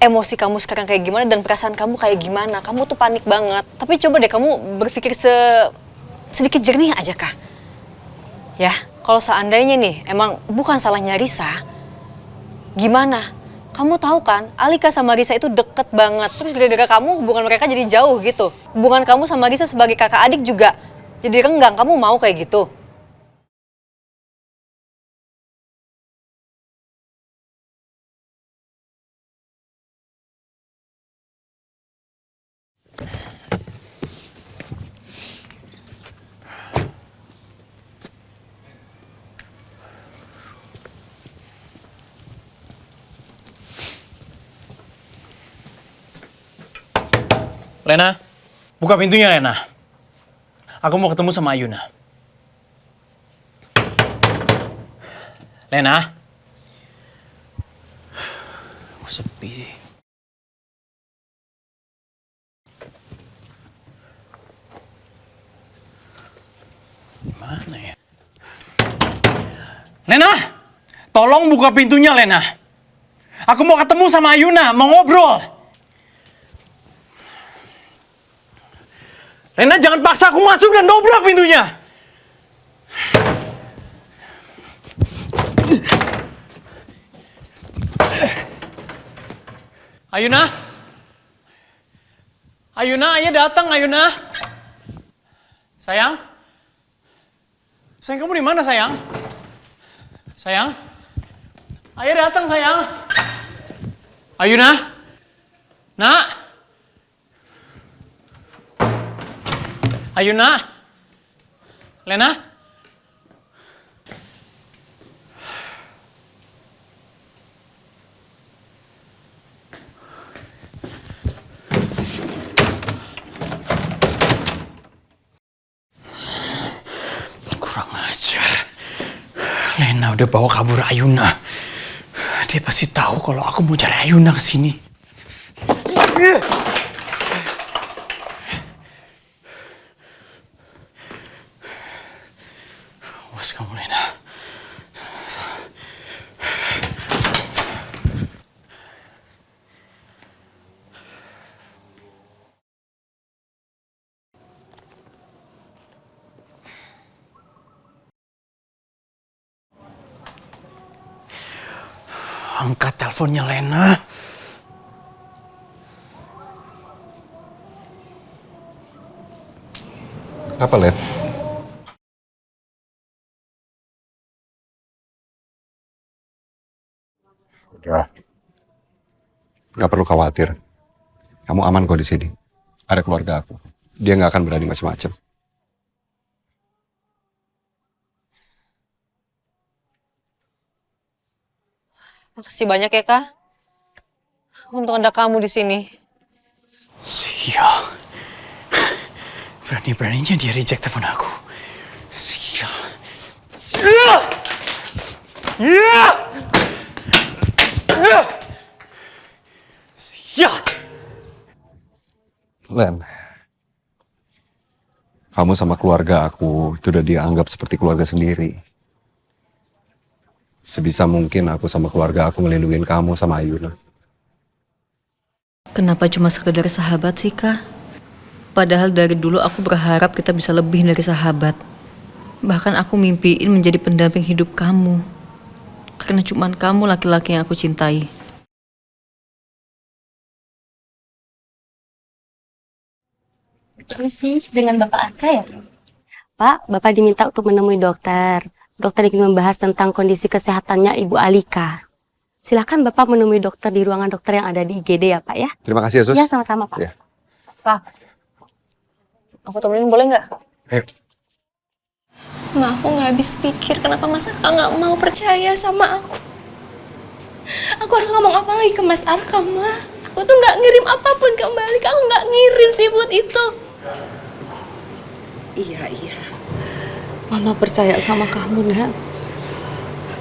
emosi kamu sekarang kayak gimana dan perasaan kamu kayak gimana. Kamu tuh panik banget. Tapi coba deh kamu berpikir sedikit jernih aja, Kak. Ya, kalau seandainya nih emang bukan salahnya Risa, gimana? Kamu tahu kan, Alika sama Risa itu deket banget. Terus gara-gara kamu hubungan mereka jadi jauh gitu. Hubungan kamu sama Risa sebagai kakak adik juga jadi renggang. Kamu mau kayak gitu? Lena, buka pintunya Lena. Aku mau ketemu sama Ayuna. Lena. Oh, sepi. Gimana ya? Lena, tolong buka pintunya Lena. Aku mau ketemu sama Ayuna, mau ngobrol. Lena, jangan paksa aku masuk dan dobrak pintunya. Ayuna? Ayuna, ayah datang, Ayuna. Sayang? Sayang, kamu di mana, sayang? Sayang? Ayah datang, sayang. Ayuna? Nak? Ayuna? Lena? Kurang ajar. Lena udah bawa kabur Ayuna. Dia pasti tahu kalau aku mau cari Ayuna ke sini. Awas kamu, Lena. Angkat teleponnya, Lena. Apa, Len? Udah. Gak perlu khawatir. Kamu aman kok di sini. Ada keluarga aku. Dia nggak akan berani macam-macam. Makasih banyak ya, Kak. Untuk ada kamu di sini. Sial. Berani-beraninya dia reject telepon aku. Sial. Sial. Sial. Len, kamu sama keluarga aku itu udah dianggap seperti keluarga sendiri. Sebisa mungkin aku sama keluarga aku ngelindungin kamu sama Ayuna. Kenapa cuma sekedar sahabat sih, Kak? Padahal dari dulu aku berharap kita bisa lebih dari sahabat. Bahkan aku mimpiin menjadi pendamping hidup kamu. Karena cuma kamu laki-laki yang aku cintai. Ini sih dengan Bapak Arka ya? Pak, Bapak diminta untuk menemui dokter. Dokter ingin membahas tentang kondisi kesehatannya Ibu Alika. Silakan Bapak menemui dokter di ruangan dokter yang ada di IGD ya Pak ya. Terima kasih ya, Sus. Ya, sama-sama Pak. Ya. Pak, aku temenin boleh nggak? Ayo. Ma, aku nggak habis pikir kenapa Mas Arka nggak mau percaya sama aku. Aku harus ngomong apa lagi ke Mas Arka, Ma? Aku tuh nggak ngirim apapun kembali. Kamu nggak ngirim seafood itu. Iya. Mama percaya sama kamu, Nak.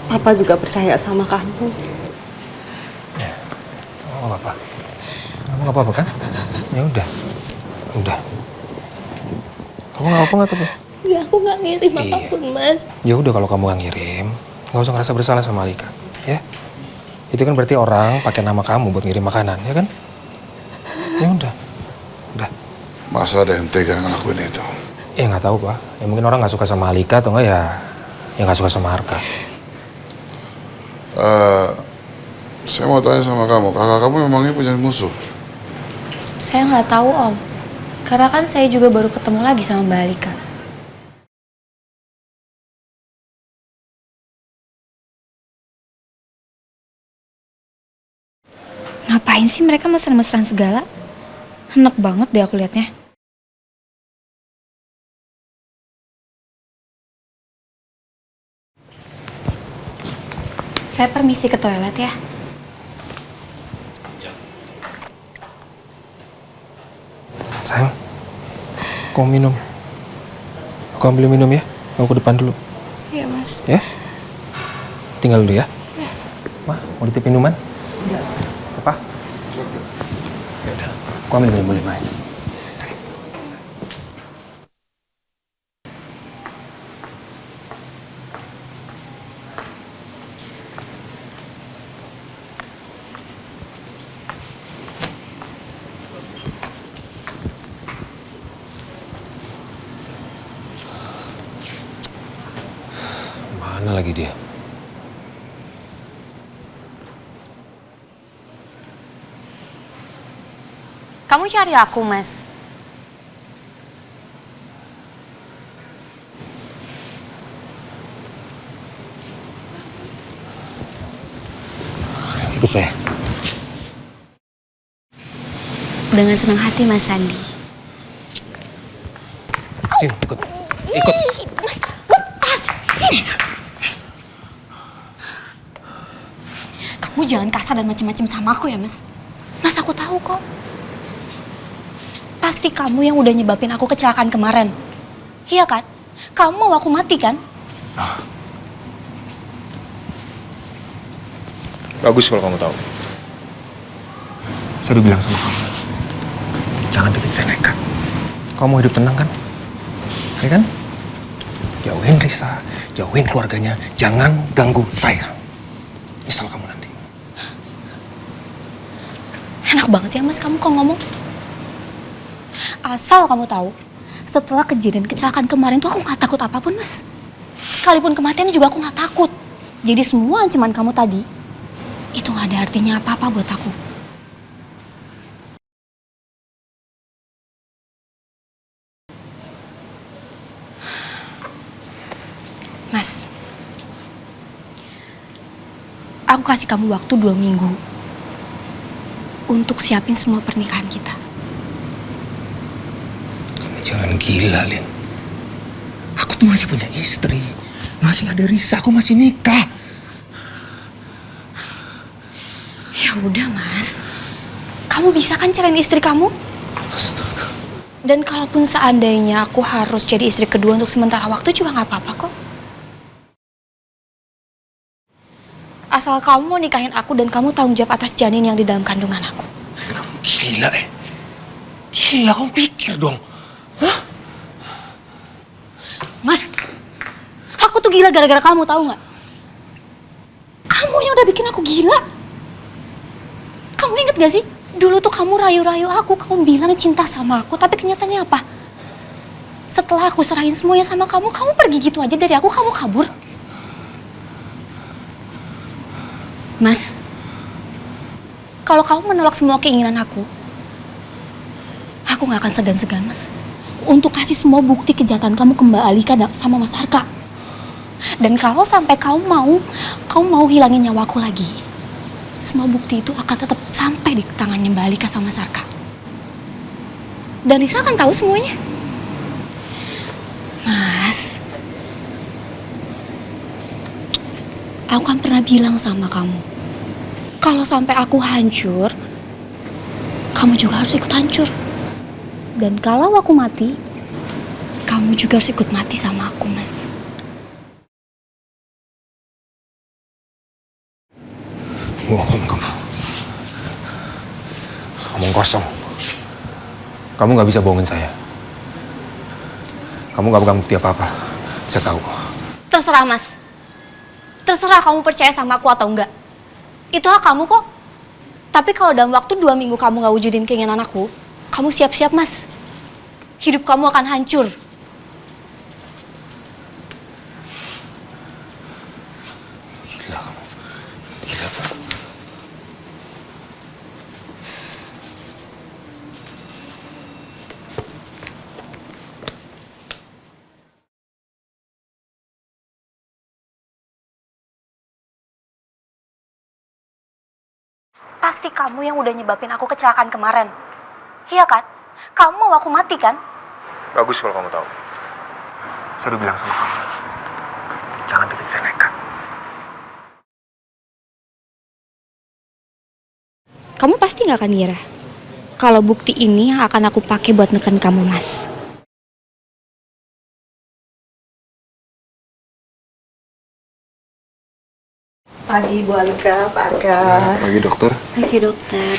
Papa juga percaya sama kamu. Oh, apa? Kamu nggak apa-apa kan? Ya udah. Kamu nggak apa-apa nggak tapi? Ya, aku nggak ngirim apapun, Mas. Ya udah kalau kamu nggak ngirim, nggak usah ngerasa bersalah sama Alika, ya? Itu kan berarti orang pakai nama kamu buat ngirim makanan, ya kan? Ya udah. Masa ada yang tega ngelakuin itu? Ya nggak tahu Pak. Ya mungkin orang nggak suka sama Alika atau nggak ya nggak suka sama Arka. Saya mau tanya sama kamu, kakak kamu memangnya punya musuh? Saya nggak tahu Om, karena kan saya juga baru ketemu lagi sama Mbak Alika. Ngapain sih mereka mesra-mesraan segala? Enak banget deh aku liatnya. Saya permisi ke toilet ya. Sayang, kamu minum. Aku ambil minum ya. Kamu ke depan dulu. Iya Mas. Ya? Tinggal dulu ya. Mah, mau ditip minuman? Enggak usah. Apa? Ya udah. Aku ambil minum main. Mana lagi dia? Kamu cari aku, Mas. Ikut saya. Dengan senang hati, Mas Sandi. Sini, ikut. Ikut. Mas, lepasin. Kamu jangan kasar dan macam-macam sama aku ya, Mas. Mas, aku tahu kok. Pasti kamu yang udah nyebabin aku kecelakaan kemarin. Iya kan? Kamu mau aku mati kan? Bagus kalau kamu tahu. Saya udah bilang sama kamu. Jangan bikin saya nekat. Kamu mau hidup tenang kan? Ya kan? Jauhin Risa, jauhin keluarganya. Jangan ganggu saya. Nyesel kamu nanti. Enak banget ya, Mas, kamu kalau ngomong. Asal kamu tahu, setelah kejadian kecelakaan kemarin tuh aku gak takut apapun, Mas. Sekalipun kematian juga aku gak takut. Jadi semua ancaman kamu tadi, itu gak ada artinya apa-apa buat aku. Mas, aku kasih kamu waktu 2 minggu untuk siapin semua pernikahan kita. Jangan gila, Lin. Aku tuh masih punya istri. Masih ada Risa, aku masih nikah. Ya udah, Mas. Kamu bisa kan cerain istri kamu? Astaga. Dan kalaupun seandainya aku harus jadi istri kedua untuk sementara waktu juga nggak apa-apa kok. Asal kamu mau nikahin aku dan kamu tanggung jawab atas janin yang di dalam kandungan aku. Gila, Gila, kamu pikir dong. Hah? Mas, aku tuh gila gara-gara kamu, tahu nggak? Kamu yang udah bikin aku gila. Kamu inget gak sih? Dulu tuh kamu rayu-rayu aku, kamu bilang cinta sama aku, tapi kenyataannya apa? Setelah aku serahin semuanya sama kamu, kamu pergi gitu aja dari aku, kamu kabur. Mas, kalau kamu menolak semua keinginan aku gak akan segan-segan, Mas, untuk kasih semua bukti kejahatan kamu ke Mbak Alika sama Mas Arka. Dan kalau sampai kamu mau hilangin nyawaku lagi, semua bukti itu akan tetap sampai di tangannya Mbak Alika sama Mas Arka. Dan Risa akan tahu semuanya. Mas, aku kan pernah bilang sama kamu, kalau sampai aku hancur, kamu juga harus ikut hancur. Dan kalau aku mati, kamu juga harus ikut mati sama aku, Mas. Bohong kamu. Ngomong kosong. Kamu gak bisa bohongin saya. Kamu gak pegang bukti apa-apa. Saya tahu. Terserah, Mas. Terserah kamu percaya sama aku atau enggak. Itu hak kamu kok. Tapi kalau dalam waktu 2 minggu kamu gak wujudin keinginan aku, kamu siap-siap, Mas. Hidup kamu akan hancur. Gila kamu. Gila. pasti kamu yang udah nyebabin aku kecelakaan kemarin. Iya kan? Kamu mau aku mati kan? Bagus kalau kamu tahu. Saya udah bilang sama kamu, jangan bikin saya nekat. Kamu pasti nggak akan ngira kalau bukti ini yang akan aku pakai buat neken kamu, Mas. Pagi Bu Alika, Pak Arka. Pagi dokter. Pagi dokter.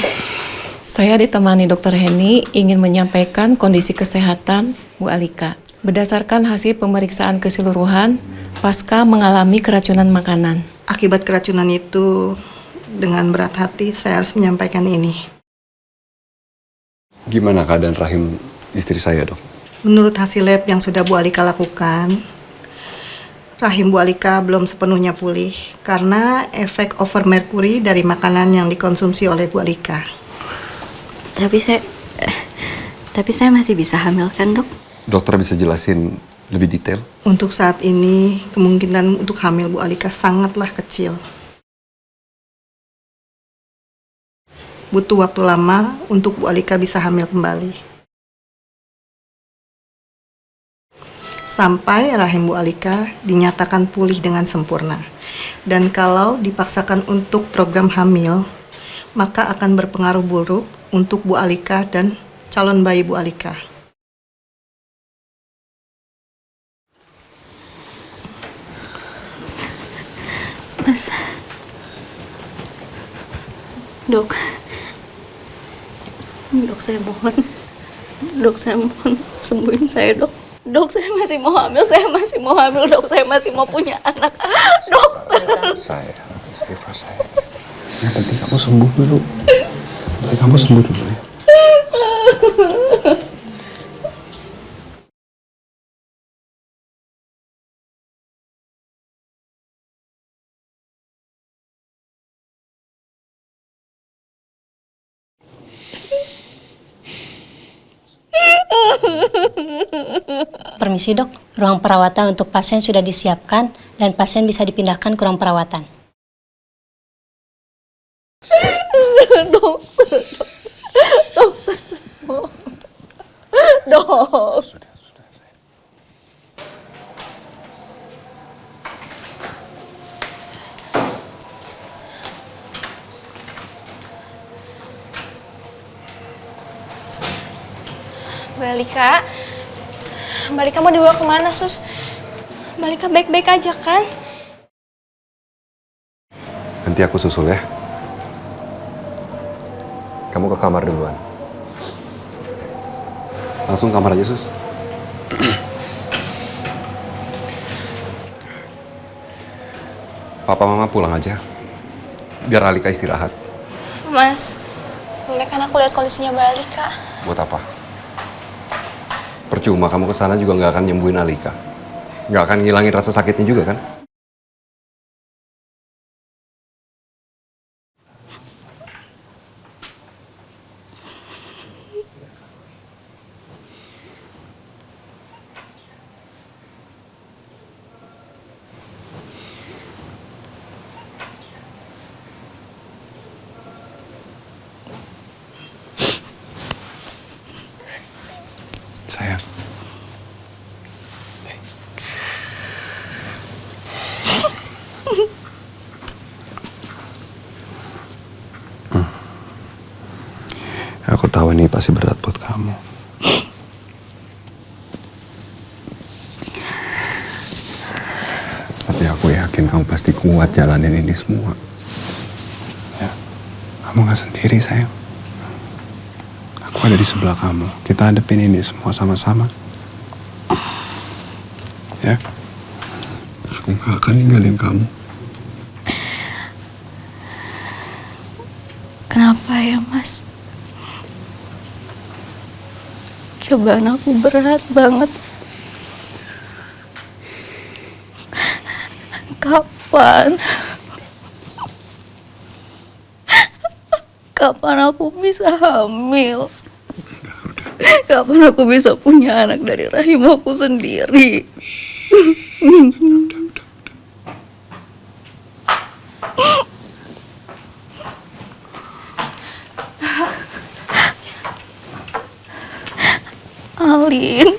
Saya ditemani Dr. Heni ingin menyampaikan kondisi kesehatan Bu Alika. Berdasarkan hasil pemeriksaan keseluruhan, pasca mengalami keracunan makanan. Akibat keracunan itu, dengan berat hati saya harus menyampaikan ini. Gimana keadaan rahim istri saya, Dok? Menurut hasil lab yang sudah Bu Alika lakukan, rahim Bu Alika belum sepenuhnya pulih karena efek over merkuri dari makanan yang dikonsumsi oleh Bu Alika. Tapi saya masih bisa hamil kan, Dok? Dokter bisa jelasin lebih detail? Untuk saat ini, kemungkinan untuk hamil Bu Alika sangatlah kecil. Butuh waktu lama untuk Bu Alika bisa hamil kembali. Sampai rahim Bu Alika dinyatakan pulih dengan sempurna. Dan kalau dipaksakan untuk program hamil, maka akan berpengaruh buruk untuk Bu Alika dan calon bayi Bu Alika. Mas. Dok. Dok, saya mohon. Dok, saya mohon sembuhin saya, Dok. Dok, saya masih mau hamil, Dok. Saya masih mau punya anak. Dok. Saya, istighfar saya. Yang penting kamu sembuh dulu. Yang penting kamu sembuh dulu ya. Permisi dok, ruang perawatan untuk pasien sudah disiapkan dan pasien bisa dipindahkan ke ruang perawatan. Dok. Mbak Alika mau dibawa kemana, Sus? Mbak Alika baik-baik aja kan? Nanti aku susul ya. Kamu ke kamar duluan. Langsung kamar aja, Sus. Papa Mama pulang aja. Biar Alika istirahat. Mas, boleh kan aku lihat kondisinya Mbak Alika? Buat apa? Percuma kamu kesana juga nggak akan nyembuhin Alika. Nggak akan ngilangin rasa sakitnya juga kan? Sayang. Aku tahu ini pasti berat buat kamu. Tapi aku yakin kamu pasti kuat jalanin ini semua. Ya, kamu gak sendiri, sayang. Aku ada di sebelah kamu. Kita hadapin ini semua sama-sama. Ya. Aku gak akan ninggalin kamu. Kenapa ya, Mas? Cobaan aku berat banget. Kapan? Kapan aku bisa hamil? Kapan aku bisa punya anak dari rahim aku sendiri? Alin.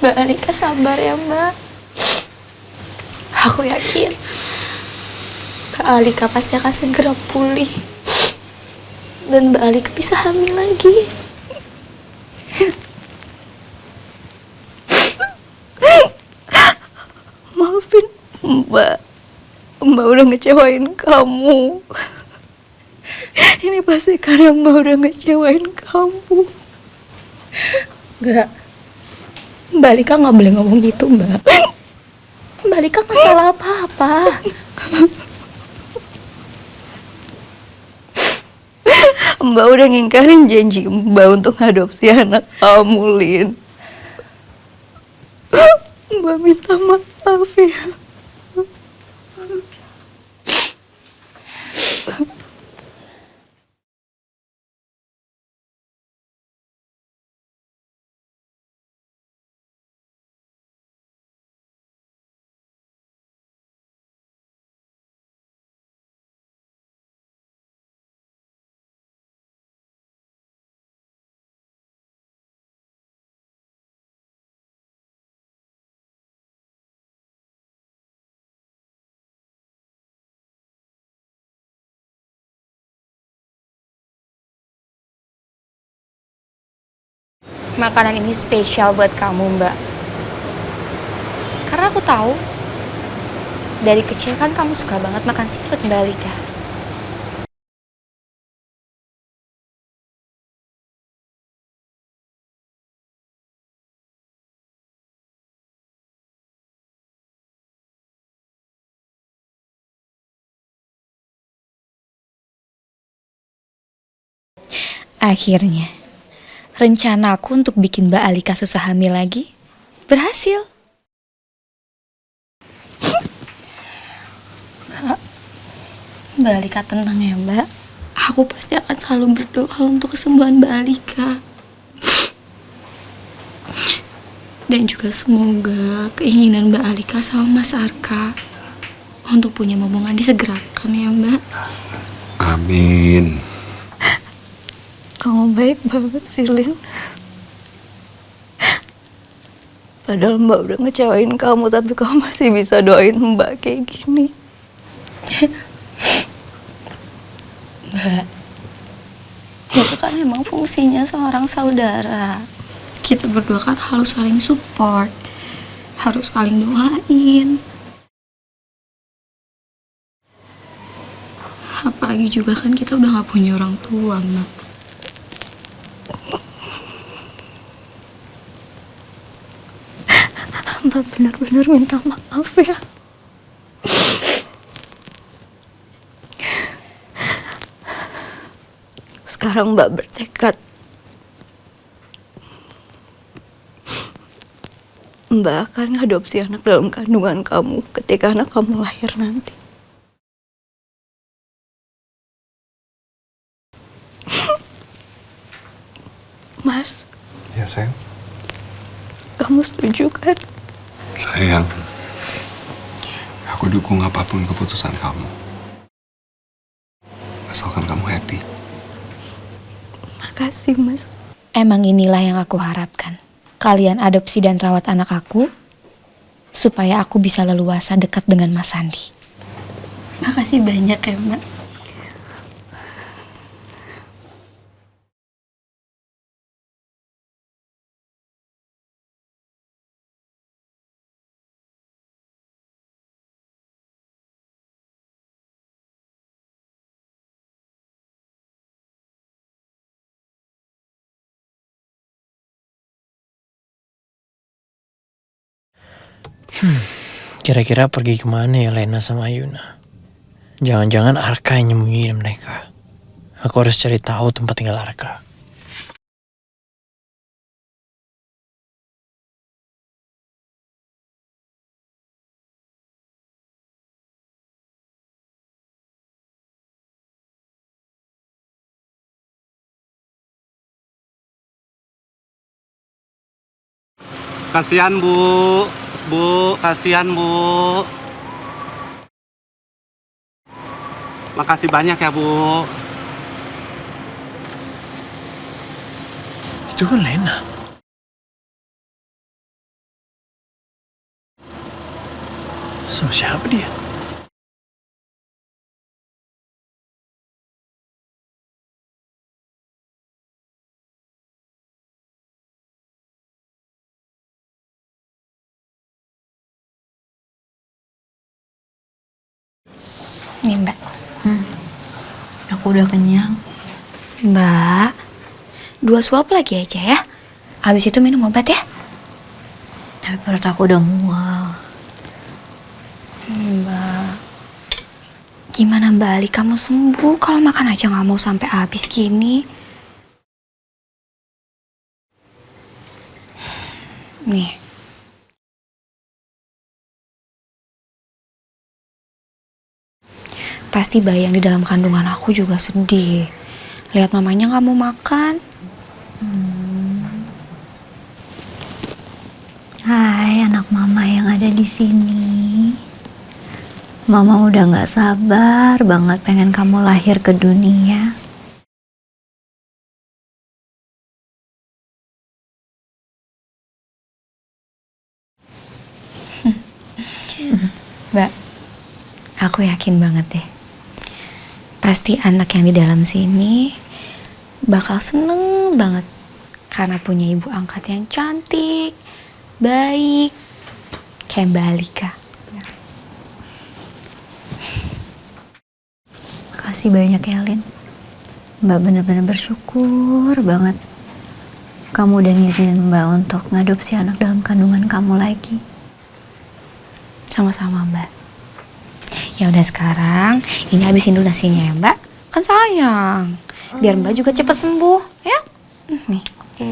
Mbak Alika sabar ya Mbak. Aku yakin Mbak Alika pasti akan segera pulih. Dan Mbak Alika bisa hamil lagi. Maafin Mbak. Mbak udah ngecewain kamu. Ini pasti karena Mbak udah ngecewain kamu. Enggak. Mbak Alika nggak boleh ngomong gitu, Mbak. Mbak Alika nggak salah apa-apa. Mbak udah ngingkarin janji Mbak untuk ngadopsi anak kamu, Lin. Mbak minta maaf ya. Makanan ini spesial buat kamu, Mbak. Karena aku tahu dari kecil kan kamu suka banget makan seafood, Mbak Alika. Akhirnya, rencana aku untuk bikin Mbak Alika susah hamil lagi berhasil. Mbak Alika tenang ya, Mbak. Aku pasti akan selalu berdoa untuk kesembuhan Mbak Alika. Dan juga semoga keinginan Mbak Alika sama Mas Arka untuk punya momongan disegerakan ya, Mbak. Amin. Kamu baik banget sih, Lin. Padahal Mbak udah ngecewain kamu, tapi kamu masih bisa doain Mbak kayak gini. Mbak, itu kan emang fungsinya seorang saudara. Kita berdua kan harus saling support, harus saling doain. Apalagi juga kan kita udah gak punya orang tua, Mbak. Mbak benar-benar minta maaf ya. Sekarang Mbak bertekad Mbak akan ngadopsi anak dalam kandungan kamu ketika anak kamu lahir nanti. Mas. Ya, sayang. Kamu setuju kan? Sayang, aku dukung apapun keputusan kamu. Asalkan kamu happy. Makasih, Mas. Emang inilah yang aku harapkan. Kalian adopsi dan rawat anak aku, supaya aku bisa leluasa dekat dengan Mas Sandi. Makasih banyak ya, Mbak. Kira-kira pergi kemana ya Lena sama Ayuna? Jangan-jangan Arka yang nyembunyiin mereka. Aku harus cari tahu tempat tinggal Arka. Kasihan Bu, kasihan Bu. Makasih banyak ya Bu. Itu kan Lena. Sama siapa dia? Nih Mbak, aku udah kenyang. Mbak, 2 suap lagi aja ya. Habis itu minum obat ya. Tapi perut aku udah mual. Mbak, gimana Mbak Ali kamu sembuh kalau makan aja nggak mau sampai habis gini? Nih. Pasti bayi yang di dalam kandungan aku juga sedih. Lihat mamanya nggak mau makan. Hai anak mama yang ada di sini. Mama udah nggak sabar banget pengen kamu lahir ke dunia. Mbak, aku yakin banget deh. Pasti anak yang di dalam sini bakal seneng banget karena punya ibu angkat yang cantik, baik, kayak Mbak Alika. Makasih banyak ya Lin. Mbak bener-bener bersyukur banget kamu udah ngizinin Mbak untuk ngadopsi anak dalam kandungan kamu lagi. Sama-sama Mbak. Ya udah sekarang ini habisin dulu nasinya ya Mbak. Kan sayang. Biar Mbak juga cepet sembuh ya. Nih. Oke.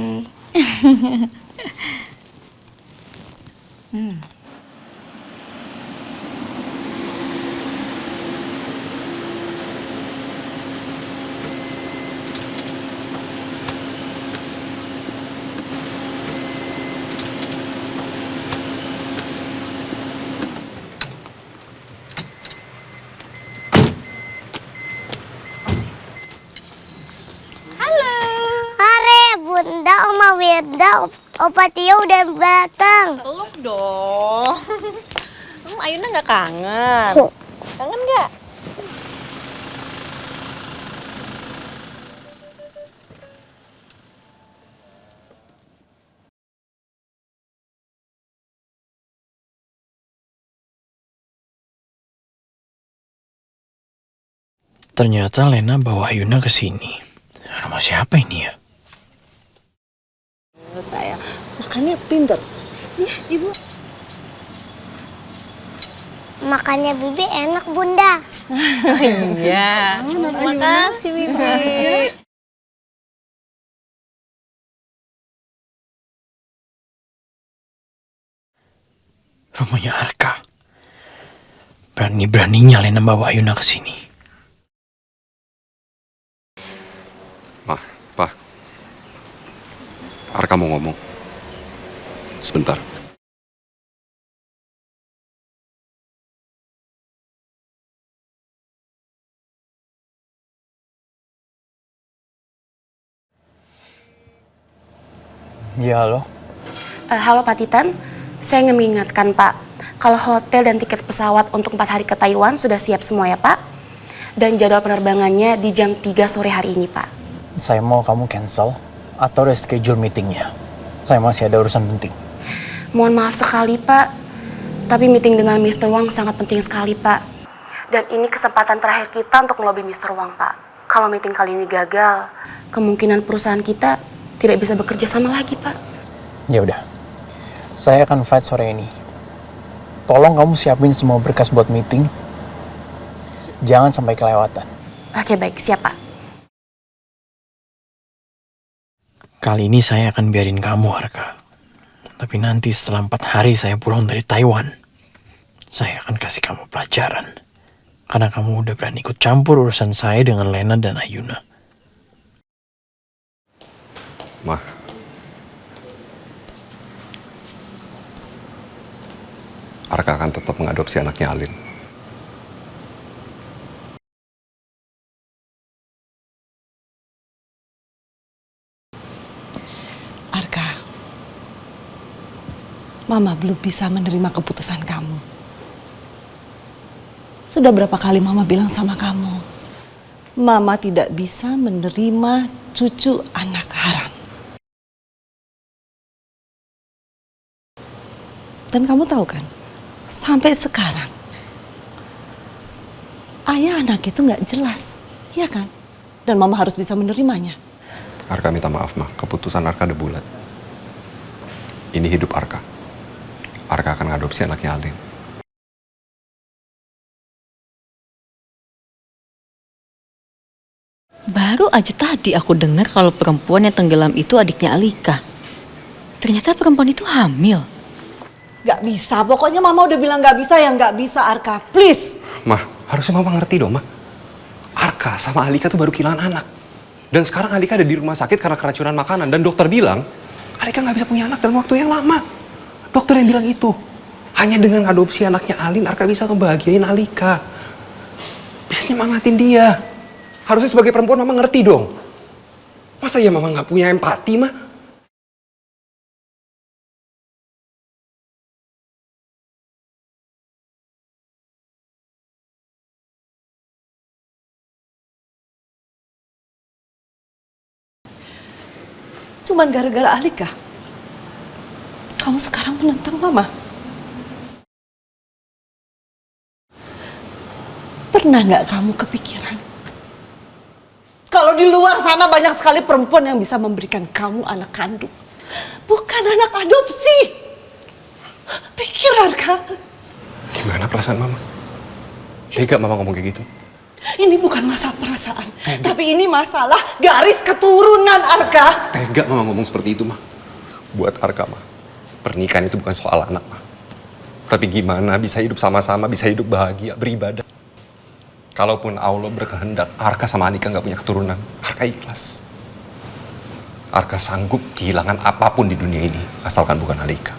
Bunda, Oma Wirda, Opa Tio udah datang. Peluk dong. Ayuna nggak kangen? Kangen nggak? Ternyata Lena bawa Ayuna ke sini. Rumah siapa ini ya? Saya makannya pinter. Ya, Ibu. Makannya Bibi enak, Bunda. Iya. Terima kasih, Bibi. Rumahnya Arka. Berani-beraninya Lena bawa Ayuna ke sini. Ma, Pa. Arka mau ngomong. Sebentar. Ya, halo. Halo Pak Titan, saya ingin mengingatkan Pak, kalau hotel dan tiket pesawat untuk 4 hari ke Taiwan sudah siap semua ya Pak. Dan jadwal penerbangannya di jam 3 sore hari ini Pak. Saya mau kamu cancel atau reschedule meetingnya. Saya masih ada urusan penting. Mohon maaf sekali Pak, tapi meeting dengan Mr. Wang sangat penting sekali Pak. Dan ini kesempatan terakhir kita untuk melobi Mr. Wang Pak. Kalau meeting kali ini gagal, kemungkinan perusahaan kita tidak bisa bekerja sama lagi Pak. Ya udah, saya akan flight sore ini. Tolong kamu siapin semua berkas buat meeting. Jangan sampai kelewatan. Oke baik, siap Pak. Kali ini saya akan biarin kamu, Arka. Tapi nanti setelah 4 hari saya pulang dari Taiwan, saya akan kasih kamu pelajaran. Karena kamu udah berani ikut campur urusan saya dengan Lena dan Ayuna. Ma. Arka akan tetap mengadopsi anaknya Alin. Mama belum bisa menerima keputusan kamu. Sudah berapa kali Mama bilang sama kamu, Mama tidak bisa menerima cucu anak haram. Dan kamu tahu kan, sampai sekarang ayah anak itu nggak jelas, ya kan? Dan Mama harus bisa menerimanya. Arka minta maaf, Ma. Keputusan Arka udah bulat. Ini hidup Arka. Arka akan ngadopsi anaknya Alin. Baru aja tadi aku dengar kalau perempuan yang tenggelam itu adiknya Alika. Ternyata perempuan itu hamil. Gak bisa, pokoknya Mama udah bilang gak bisa, ya gak bisa Arka, please. Ma, harusnya Mama ngerti dong, Ma. Arka sama Alika tuh baru kehilangan anak. Dan sekarang Alika ada di rumah sakit karena keracunan makanan. Dan dokter bilang, Alika nggak bisa punya anak dalam waktu yang lama. Dokter yang bilang itu. Hanya dengan adopsi anaknya Alin, Arka bisa ngebahagiain Alika. Bisa nyemangatin dia. Harusnya sebagai perempuan Mama ngerti dong. Masa ya Mama nggak punya empati, Ma? Cuman gara-gara Alika, kamu sekarang menentang Mama. Pernah nggak kamu kepikiran kalau di luar sana banyak sekali perempuan yang bisa memberikan kamu anak kandung, bukan anak adopsi? Pikir Arka. Gimana perasaan Mama? Tega Mama ngomong kayak gitu. Ini bukan masalah perasaan, tapi ini masalah garis keturunan Arka. Tega Mama ngomong seperti itu, Ma. Buat Arka, Ma, pernikahan itu bukan soal anak, Ma. Tapi gimana bisa hidup sama-sama, bisa hidup bahagia, beribadah. Kalaupun Allah berkehendak, Arka sama Anika nggak punya keturunan, Arka ikhlas. Arka sanggup kehilangan apapun di dunia ini, asalkan bukan Alika.